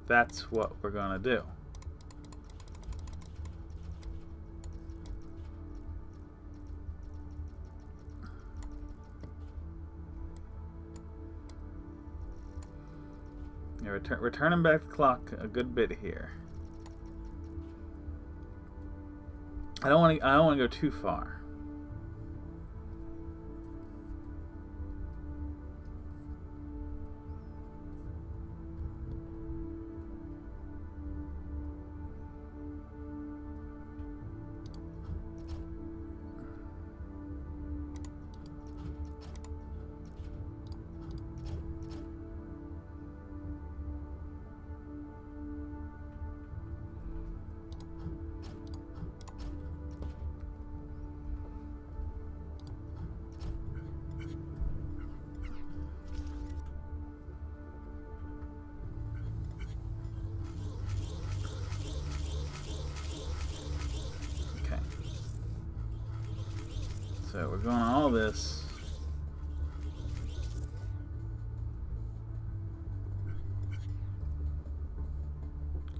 that's what we're going to do. Yeah, returning back the clock a good bit here. I don't want to go too far. So we're going all this.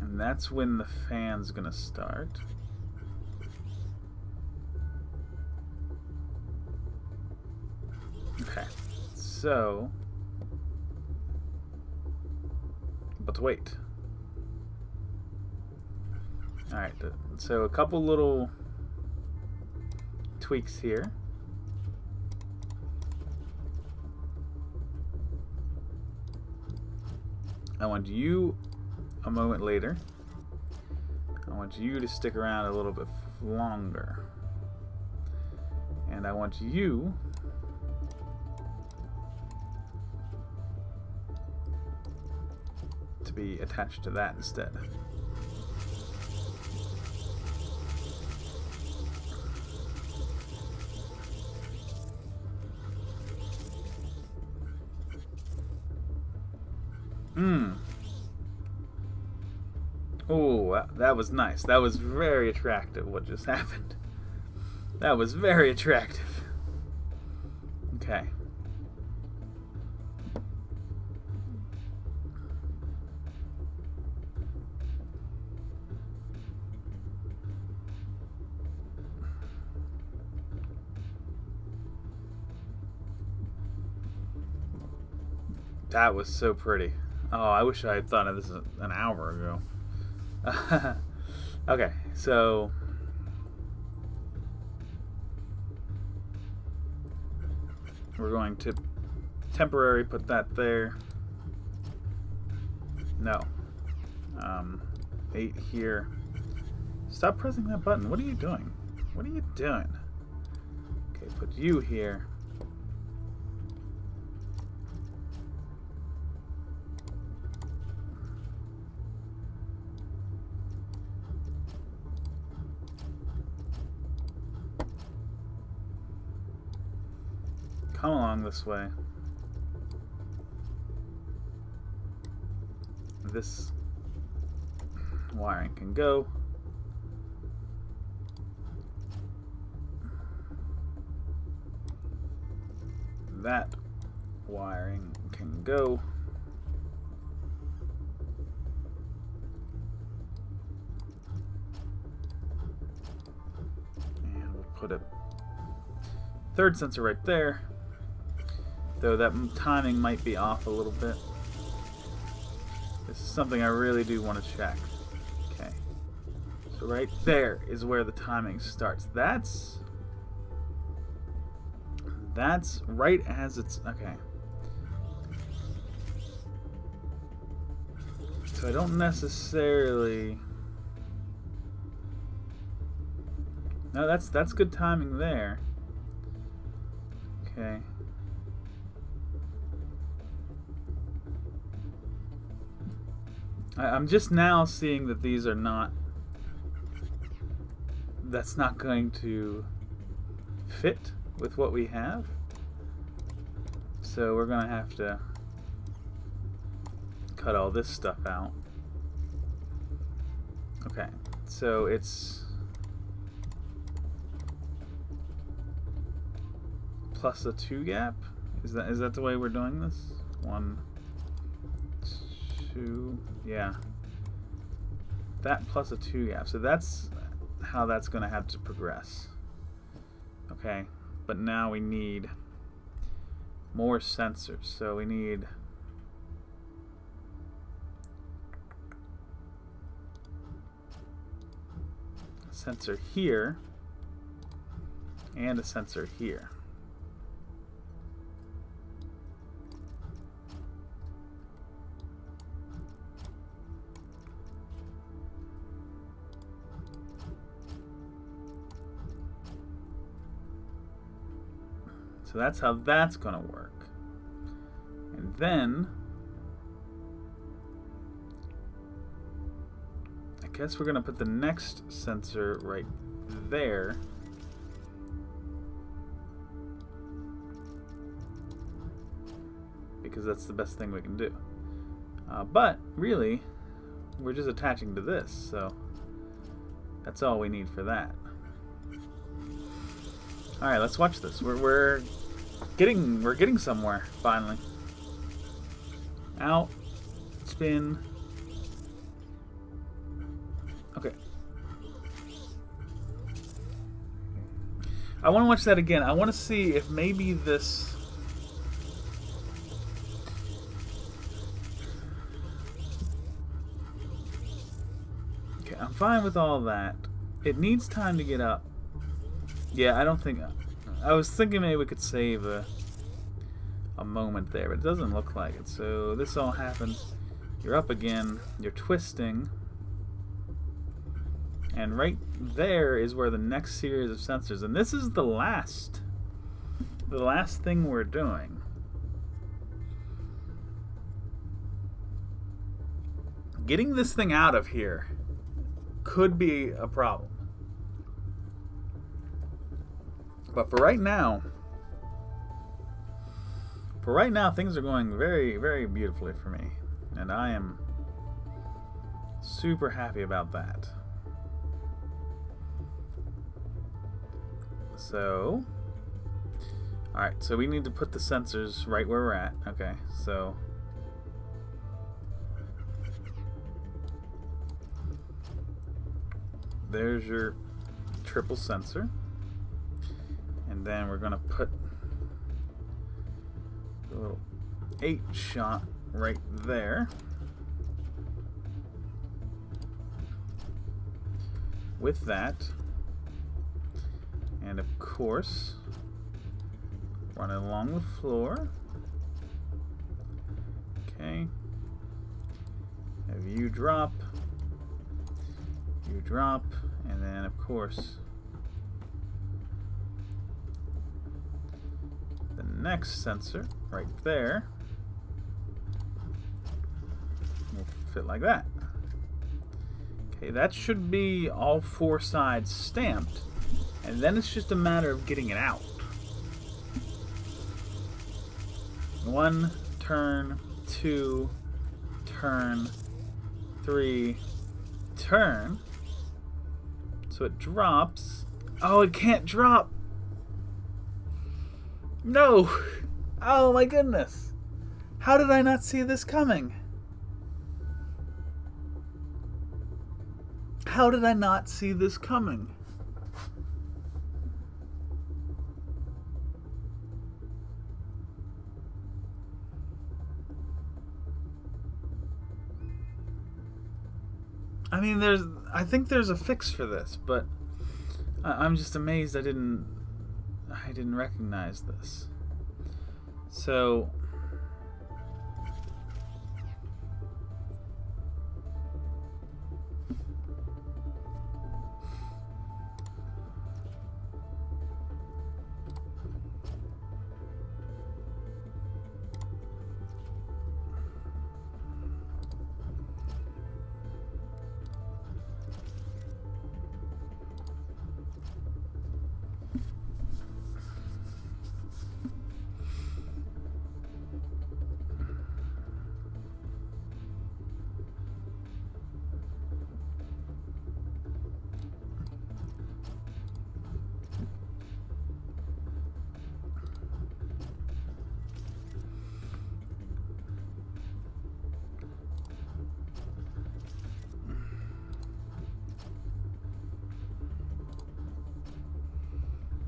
And that's when the fan's gonna start. Okay, so, but wait. Alright, so a couple little tweaks here. I want you a moment later. I want you to stick around a little bit longer. And I want you to be attached to that instead. Oh, that was nice. That was very attractive, what just happened. That was very attractive. Okay. That was so pretty. Oh, I wish I had thought of this an hour ago. Okay, so we're going to temporarily put that there. No. 8 here. Stop pressing that button. What are you doing? What are you doing? Okay, put you here. come along this way. This wiring can go. That wiring can go. And we'll put a third sensor right there. Though that timing might be off a little bit. This is something I really do want to check. Okay. So right there is where the timing starts. That's right as it's... Okay. So I don't necessarily... No, that's good timing there. Okay. I'm just now seeing that these are not... That's not going to fit with what we have. So we're going to have to cut all this stuff out. Okay, so it's plus a 2 gap. Is that the way we're doing this? 1, 2, yeah. That plus a 2 gap. So that's how that's going to have to progress. Okay, but now we need more sensors. So we need a sensor here and a sensor here. So that's how that's going to work. And then I guess we're going to put the next sensor right there. Because that's the best thing we can do. But really, we're just attaching to this, so that's all we need for that. All right, let's watch this. We're getting somewhere finally. Out, spin. Okay. I want to watch that again. I want to see if maybe this. Okay, I'm fine with all that. It needs time to get up. Yeah, I don't think... I was thinking maybe we could save a moment there, but it doesn't look like it. So this all happens. You're up again. You're twisting. And right there is where the next series of sensors... And this is the last thing we're doing. Getting this thing out of here could be a problem. But for right now, things are going very, very beautifully for me. And I am super happy about that. So, alright, so we need to put the sensors right where we're at. Okay, so there's your triple sensor. And then we're going to put the little 8 shot right there. With that. And of course, run it along the floor. Okay. Have you drop, and then of course next sensor right there will fit like that. Okay, that should be all 4 sides stamped, and then it's just a matter of getting it out. 1 turn, 2 turn, 3 turn. So it drops. Oh, it can't drop. No. Oh my goodness. How did I not see this coming? How did I not see this coming? I mean, I think there's a fix for this, but I'm just amazed I didn't recognize this. So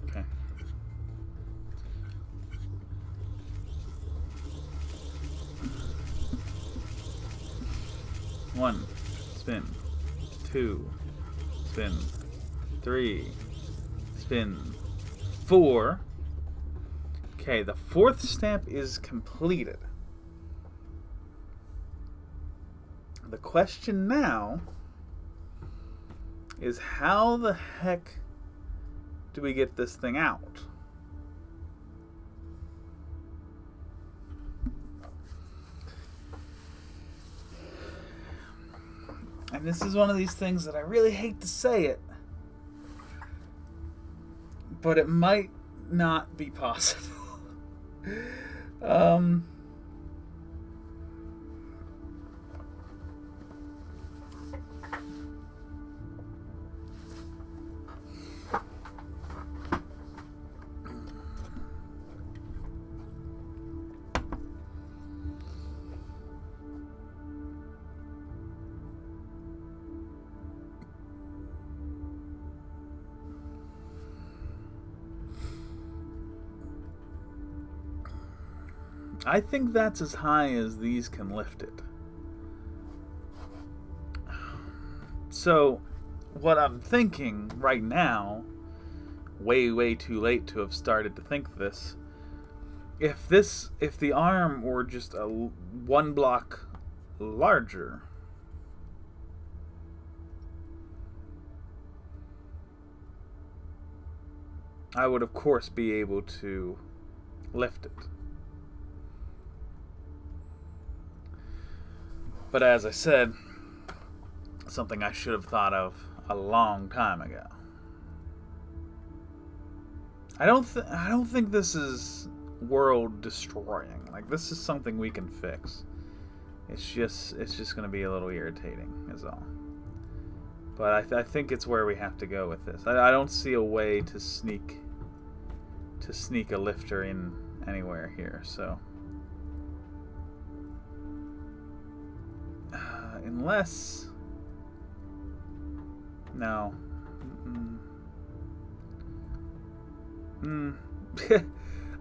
okay. One, spin, 2, spin, 3, spin, 4. Okay, the 4th stamp is completed. The question now is how the heck do we get this thing out? And this is one of these things that I really hate to say it, but it might not be possible. I think that's as high as these can lift it. So, what I'm thinking right now, way too late to have started to think this, if the arm were just a 1 block larger, I would of course be able to lift it. But as I said, something I should have thought of a long time ago. I don't think this is world destroying. Like, this is something we can fix. It's just going to be a little irritating, is all. But I think it's where we have to go with this. I don't see a way to sneak a lifter in anywhere here. So. Unless... No.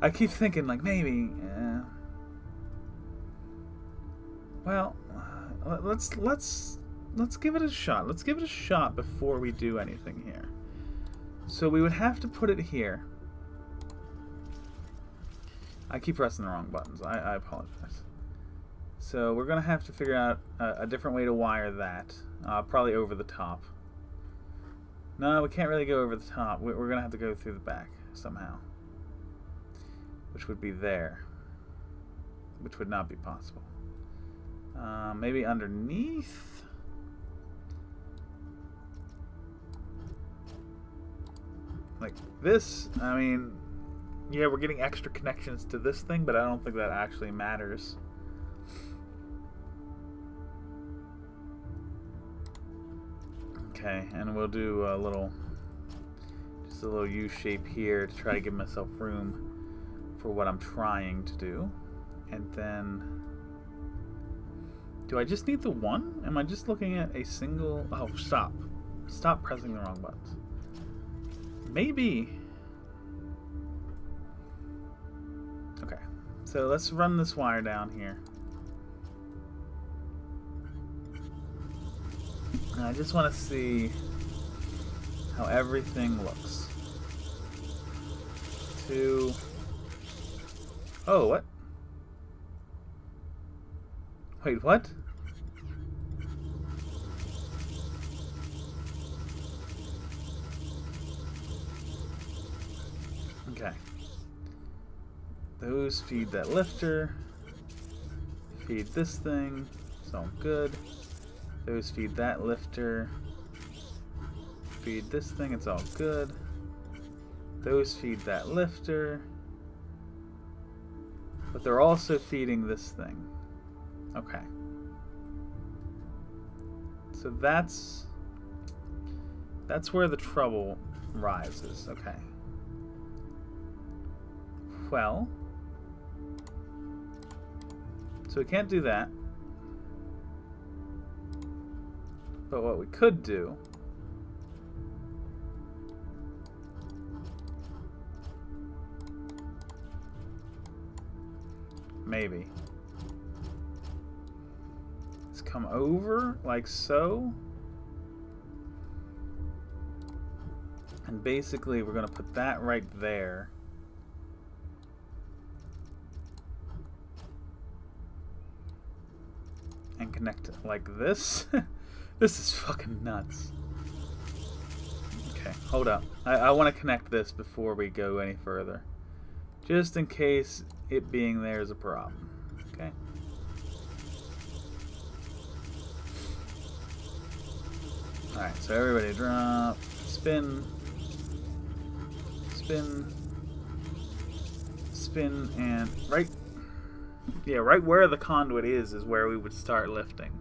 I keep thinking, like, maybe... Well, let's give it a shot. Let's give it a shot before we do anything here. So we would have to put it here. I keep pressing the wrong buttons. I apologize. So we're going to have to figure out a different way to wire that. Probably over the top. No, we can't really go over the top. We're going to have to go through the back somehow. Which would be there. Which would not be possible. Maybe underneath? Like this? I mean, Yeah, we're getting extra connections to this thing, but I don't think that actually matters. Okay, and we'll do a little, just a little U shape here to try to give myself room for what I'm trying to do. And then, do I just need the one? Am I just looking at a single? Oh, stop. Stop pressing the wrong buttons. Maybe. Okay, so let's run this wire down here. And I just want to see how everything looks. Oh, what? Wait, what? Okay. Those feed that lifter. Feed this thing. It's all good. Those feed that lifter. Feed this thing. It's all good. Those feed that lifter. But they're also feeding this thing. Okay. So that's where the trouble rises. Okay. Well, so we can't do that. But what we could do maybe is come over like so, and basically we're going to put that right there. And connect it like this. This is fucking nuts. Okay, hold up. I want to connect this before we go any further. Just in case it being there is a problem. Okay. Alright, so everybody drop, spin, spin, spin, and right. Yeah, right where the conduit is where we would start lifting.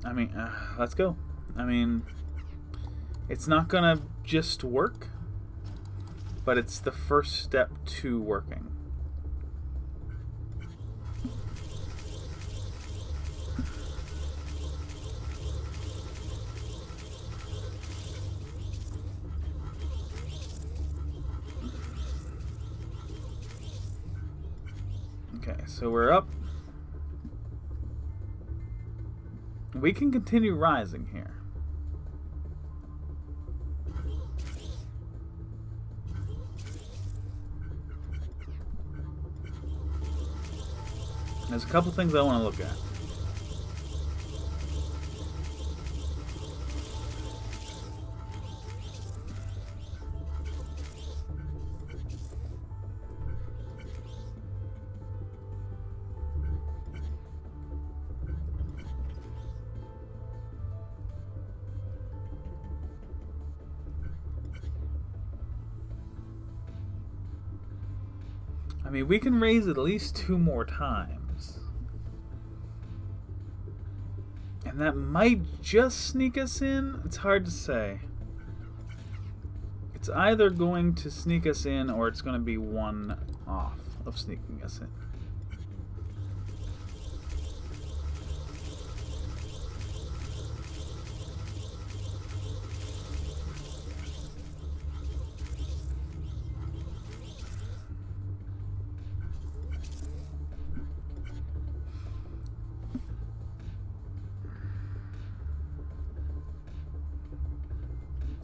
I mean, let's go. I mean, it's not gonna just work, but it's the first step to working. Okay, so we're up. We can continue rising here. There's a couple things I want to look at. I mean, we can raise at least 2 more times. And that might just sneak us in. It's hard to say. It's either going to sneak us in or it's going to be one off of sneaking us in.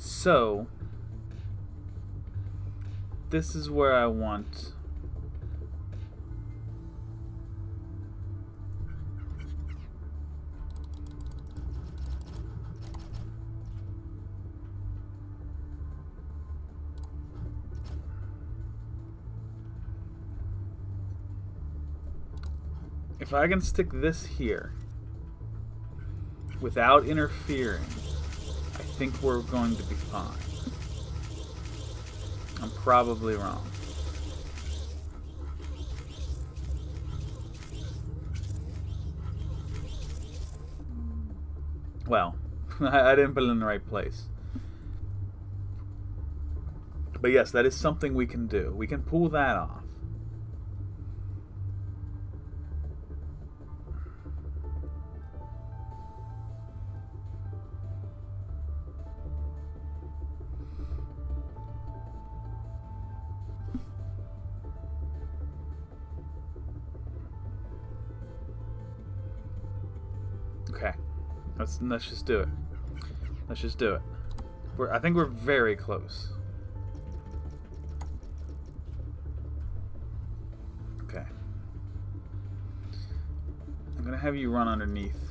So this is where I want if I can stick this here without interfering, I think we're going to be fine. I'm probably wrong. Well, I didn't put it in the right place. But yes, that is something we can do. We can pull that off. Okay, let's just do it. Let's just do it. I think we're very close. Okay. I'm gonna have you run underneath.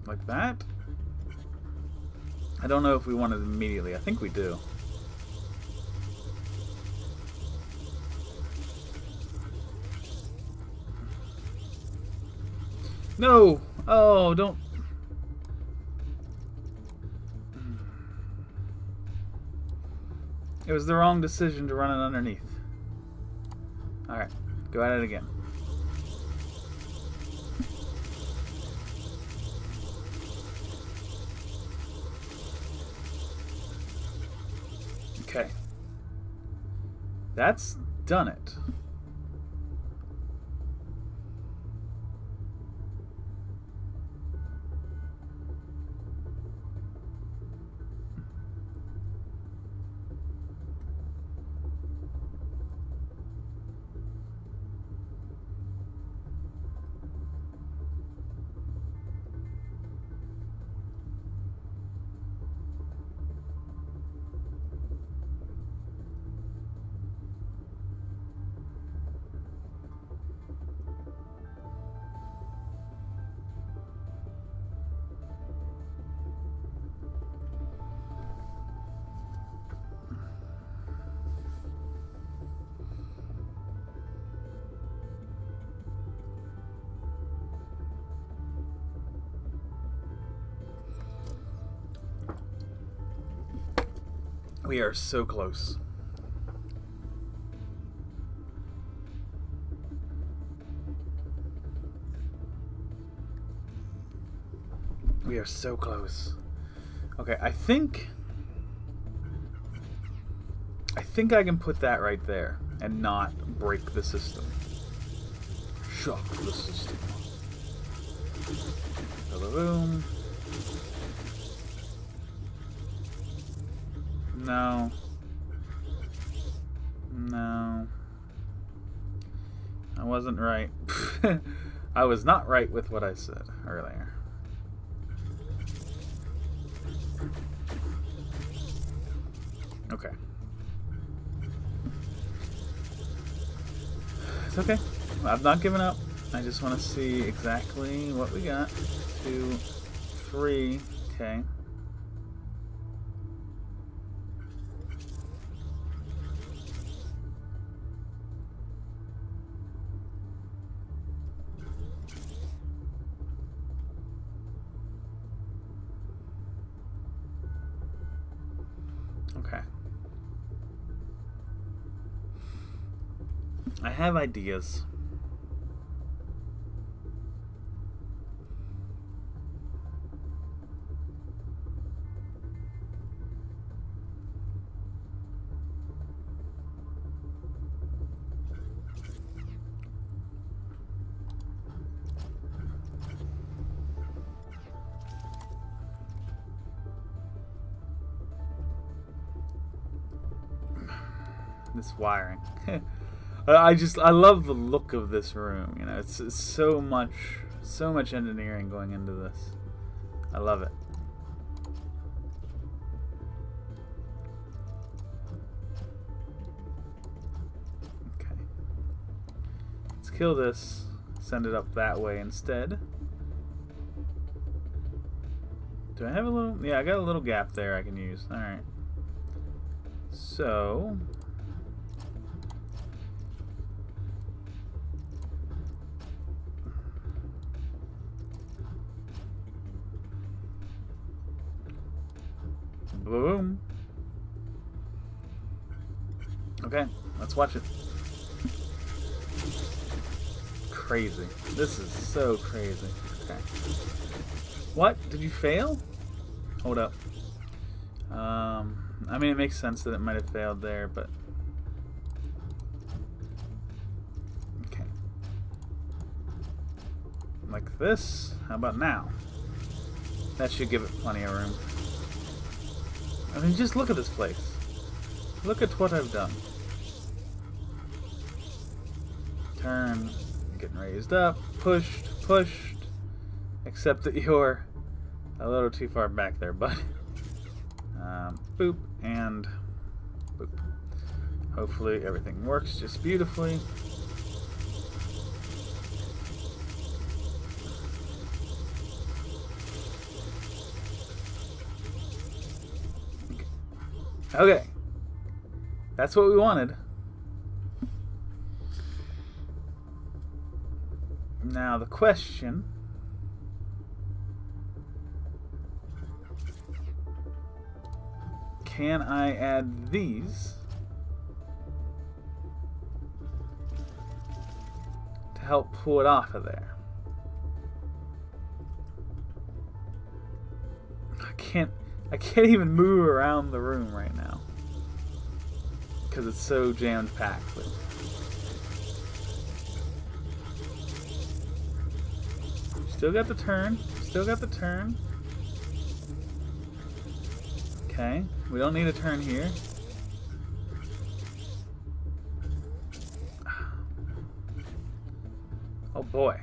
Like that. I don't know if we want it immediately. I think we do. No! Oh, don't... It was the wrong decision to run it underneath. Alright, go at it again. Okay. That's done it. We are so close. We are so close. Okay, I think I can put that right there and not break the system. Shock the system. Boom. No. No. I wasn't right. I was not right with what I said earlier. Okay. It's okay. I've not given up. I just want to see exactly what we got. 2, 3. Okay. Okay. I have ideas. this wiring. I love the look of this room. You know, it's so much engineering going into this. I love it. Okay. Let's kill this. Send it up that way instead. Do I have a little... Yeah, I got a little gap there I can use. Alright. So... boom. Okay, let's watch it. Crazy. This is so crazy. Okay. What? Did you fail? Hold up. I mean, it makes sense that it might have failed there, but... Okay. Like this. How about now? That should give it plenty of room. I mean, just look at this place. Look at what I've done. Turn. Getting raised up. Pushed. Except that you're a little too far back there, bud. Boop. And boop. Hopefully everything works just beautifully. Okay. That's what we wanted. Now the question... Can I add these to help pull it off of there? I can't even move around the room right now because it's so jammed packed with. Still got the turn. Okay, we don't need a turn here. Oh boy.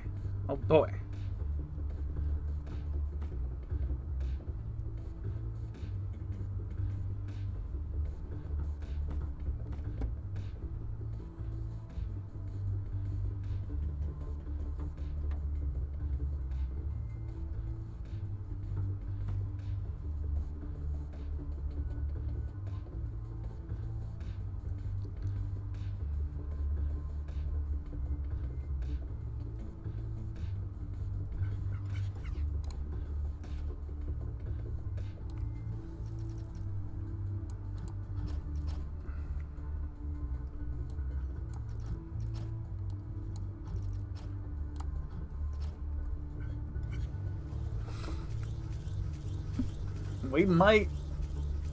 We might,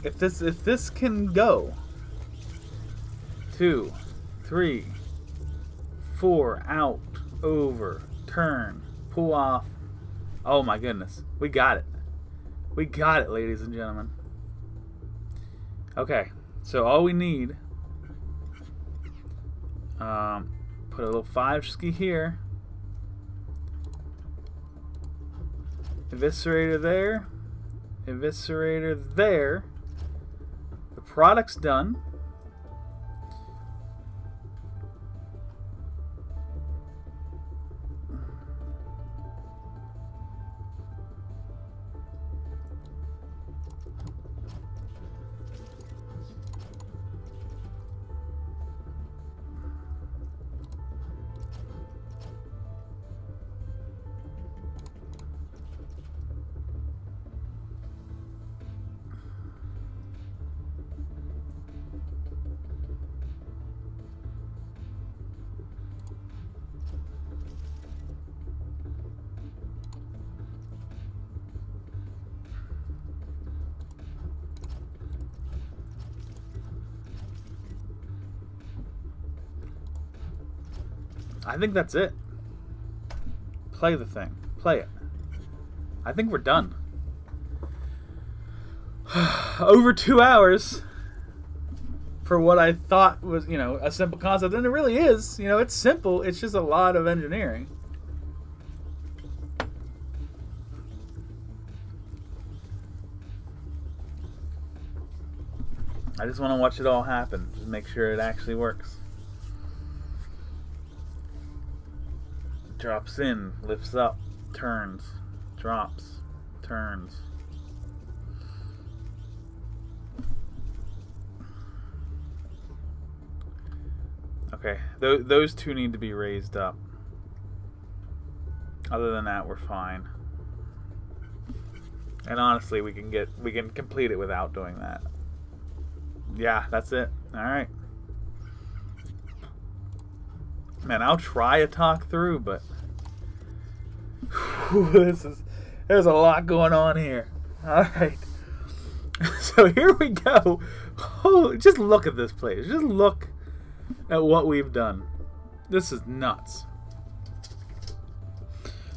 if this can go. 2, 3, 4, out, over, turn, pull off. Oh my goodness, we got it. We got it, ladies and gentlemen. Okay, so all we need, put a little 5-ski here, eviscerator there. Eviscerator there. The product's done. I think that's it. Play the thing. Play it. I think we're done. Over 2 hours for what I thought was, you know, a simple concept. And it really is. You know, it's simple. It's just a lot of engineering. I just want to watch it all happen. Just make sure it actually works. Drops in, lifts up, turns, drops, turns. Okay, those two need to be raised up. Other than that, we're fine. And honestly, we can complete it without doing that. Yeah, that's it. All right. Man, I'll try a talk through, but there's a lot going on here. All right. So here we go. Oh, just look at this place. Just look at what we've done. This is nuts.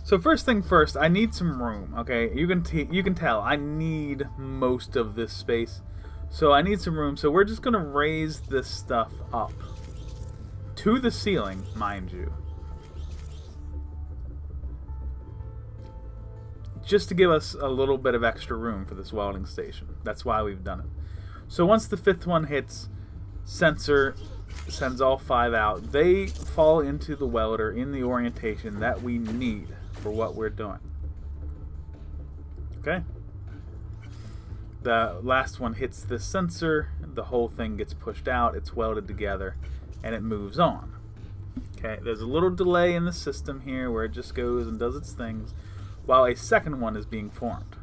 So first thing first, I need some room. Okay, you can tell I need most of this space. So I need some room. So we're just gonna raise this stuff up to the ceiling, mind you, just to give us a little bit of extra room for this welding station. That's why we've done it. So once the fifth one hits, sensor sends all 5 out. They fall into the welder in the orientation that we need for what we're doing. Okay? The last one hits this sensor, the whole thing gets pushed out, it's welded together, and it moves on. Okay, there's a little delay in the system here where it just goes and does its things while a second one is being formed.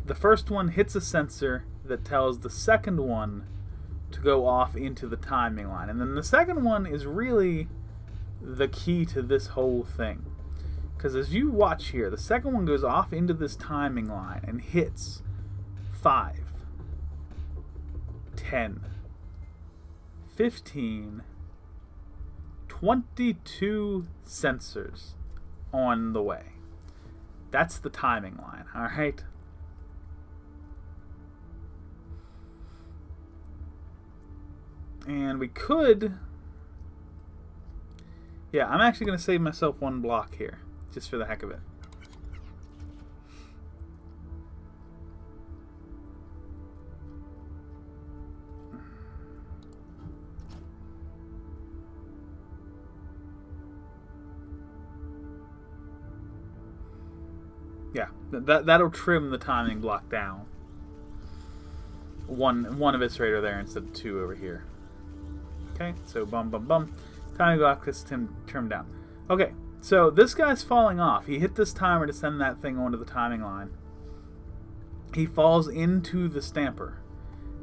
The first one hits a sensor that tells the second one to go off into the timing line. And then the second one is really the key to this whole thing. Because as you watch here, the second one goes off into this timing line and hits 5, 10, 15, 22 sensors on the way. That's the timing line, alright? And we could... Yeah, I'm actually going to save myself 1 block here, just for the heck of it. Yeah, that'll trim the timing block down. One eviscerator there instead of 2 over here. Okay, so bum bum bum. Timing block gets trimmed down. Okay, so this guy's falling off. He hit this timer to send that thing onto the timing line. He falls into the stamper.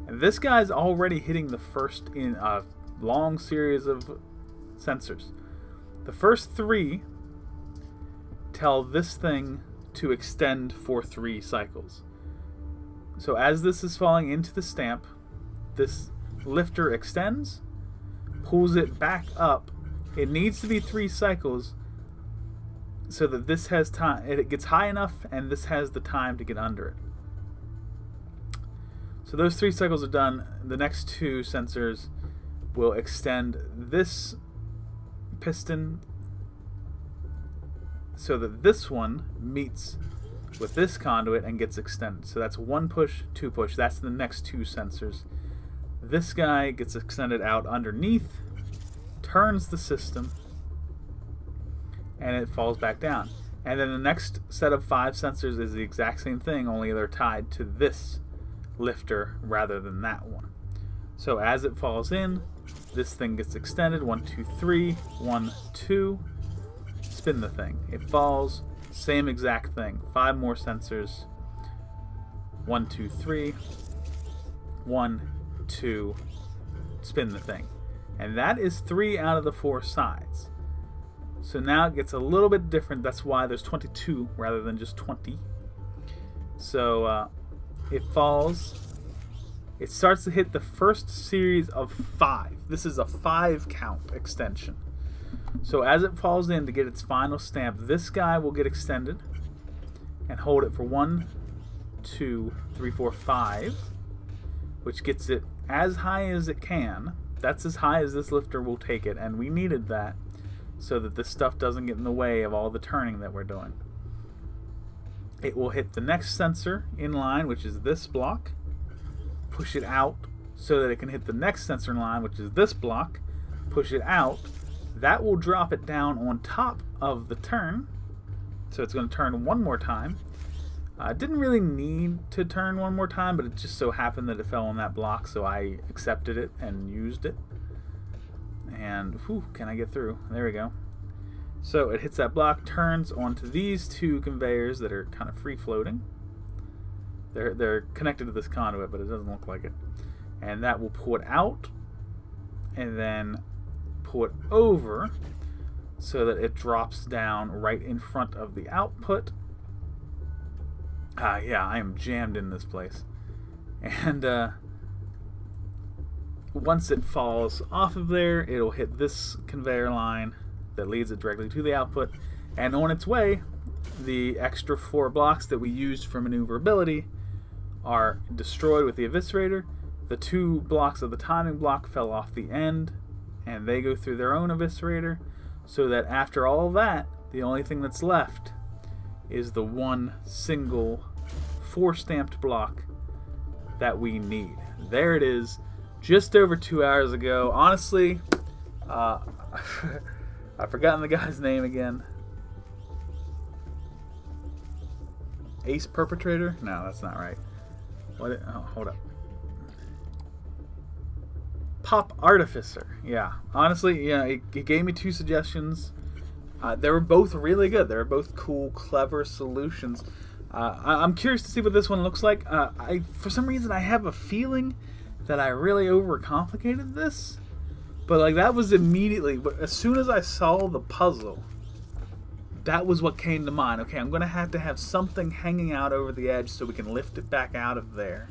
And this guy's already hitting the first in a long series of sensors. The first 3 tell this thing to extend for 3 cycles. So as this is falling into the stamp, this lifter extends, pulls it back up. It needs to be 3 cycles so that this has time. It gets high enough and this has the time to get under it. So those 3 cycles are done. The next 2 sensors will extend this piston so that this one meets with this conduit and gets extended. So that's 1 push, 2 push. That's the next 2 sensors. This guy gets extended out underneath, turns the system, and it falls back down. And then the next set of 5 sensors is the exact same thing, only they're tied to this lifter rather than that one. So as it falls in, this thing gets extended. 1, 2, 3, 1, 2. Spin the thing. It falls. Same exact thing. 5 more sensors. 1, 2, 3. 1, 2. Spin the thing. And that is 3 out of the 4 sides. So now it gets a little bit different. That's why there's 22 rather than just 20. So it falls. It starts to hit the first series of 5. This is a 5 count extension. So as it falls in to get its final stamp, this guy will get extended and hold it for 1, 2, 3, 4, 5. which gets it as high as it can. That's as high as this lifter will take it, and we needed that so that this stuff doesn't get in the way of all the turning that we're doing. It will hit the next sensor in line, which is this block, push it out so that it can hit the next sensor in line, which is this block, push it out. That will drop it down on top of the turn, so it's going to turn one more time. Didn't really need to turn one more time, but it just so happened that it fell on that block, so I accepted it and used it. And, whew, can I get through? There we go. So it hits that block, turns onto these two conveyors that are kind of free-floating. They're connected to this conduit, but it doesn't look like it. And that will pull it out, and then pull it over so that it drops down right in front of the output. Yeah, I am jammed in this place. And once it falls off of there, it'll hit this conveyor line that leads it directly to the output. And on its way, the extra 4 blocks that we used for maneuverability are destroyed with the eviscerator. The 2 blocks of the timing block fell off the end, and they go through their own eviscerator, so that after all that, the only thing that's left is the one single 4-stamped block that we need. There it is, just over 2 hours ago. Honestly, I've forgotten the guy's name again. Ace Perpetrator? No, that's not right. What? Oh, hold up. Pop Artificer. Yeah, honestly, yeah, it gave me 2 suggestions. They were both really good. They were both cool, clever solutions. I'm curious to see what this one looks like. For some reason, I have a feeling that I really overcomplicated this. But like that was immediately, but as soon as I saw the puzzle, that was what came to mind. Okay, I'm going to have something hanging out over the edge so we can lift it back out of there.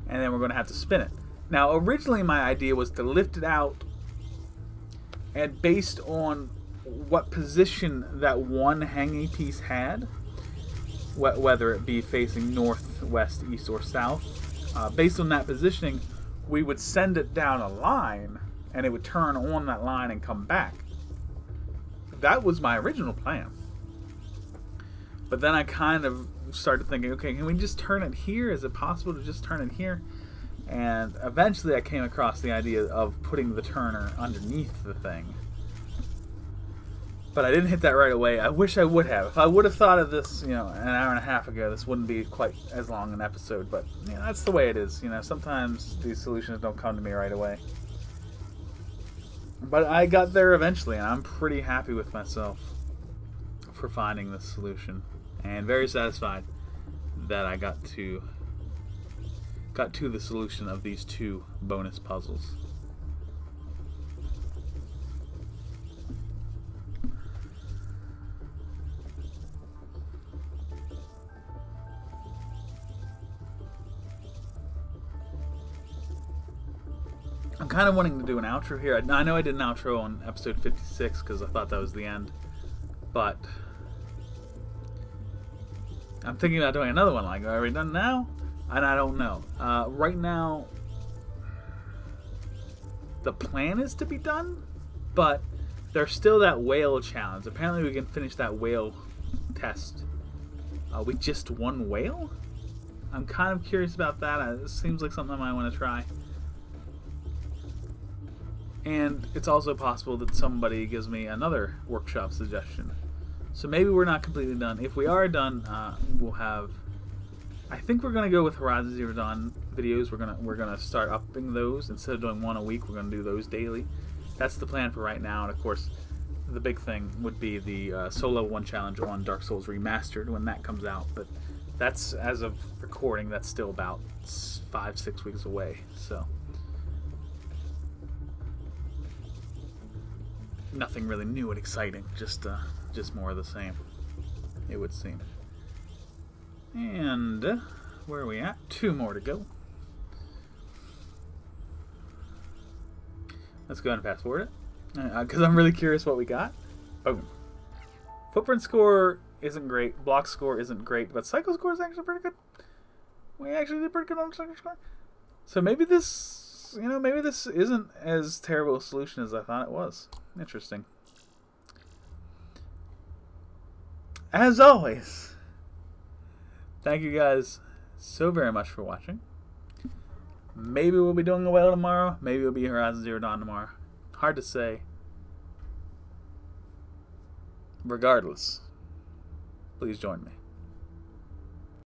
And then we're going to have to spin it. Now, originally my idea was to lift it out, and based on what position that one hanging piece had, whether it be facing north, west, east, or south, based on that positioning, we would send it down a line, and it would turn on that line and come back. That was my original plan. But then I kind of started thinking, okay, can we just turn it here? Is it possible to just turn it here? And eventually I came across the idea of putting the turner underneath the thing. But I didn't hit that right away. I wish I would have. If I would have thought of this, an hour and a half ago, this wouldn't be quite as long an episode. But, that's the way it is. Sometimes these solutions don't come to me right away. But I got there eventually, and I'm pretty happy with myself for finding this solution. And very satisfied that I got to the solution of these 2 bonus puzzles. I'm kind of wanting to do an outro here. I know I did an outro on episode 56 because I thought that was the end, but I'm thinking about doing another one. Like, are we done now? And I don't know. Right now, the plan is to be done, but there's still that whale challenge. Apparently we can finish that whale test with just 1 whale? I'm kind of curious about that. It seems like something I might want to try. And it's also possible that somebody gives me another workshop suggestion. So maybe we're not completely done. If we are done, we'll have... I think we're gonna go with Horizon Zero Dawn videos. We're gonna start upping those. Instead of doing 1 a week, we're gonna do those daily. That's the plan for right now. And of course, the big thing would be the solo 1 challenge on Dark Souls Remastered when that comes out. But that's, as of recording, that's still about 5-6 weeks away. So nothing really new and exciting. Just more of the same, it would seem. And where are we at? 2 more to go. Let's go ahead and fast forward it, because I'm really curious what we got. Boom. Footprint score isn't great. Block score isn't great, but cycle score is actually pretty good. We actually did pretty good on cycle score. So maybe this, maybe this isn't as terrible a solution as I thought it was. Interesting. As always, thank you guys so very much for watching. Maybe we'll be doing a whale tomorrow. Maybe it'll be Horizon Zero Dawn tomorrow. Hard to say. Regardless, please join me.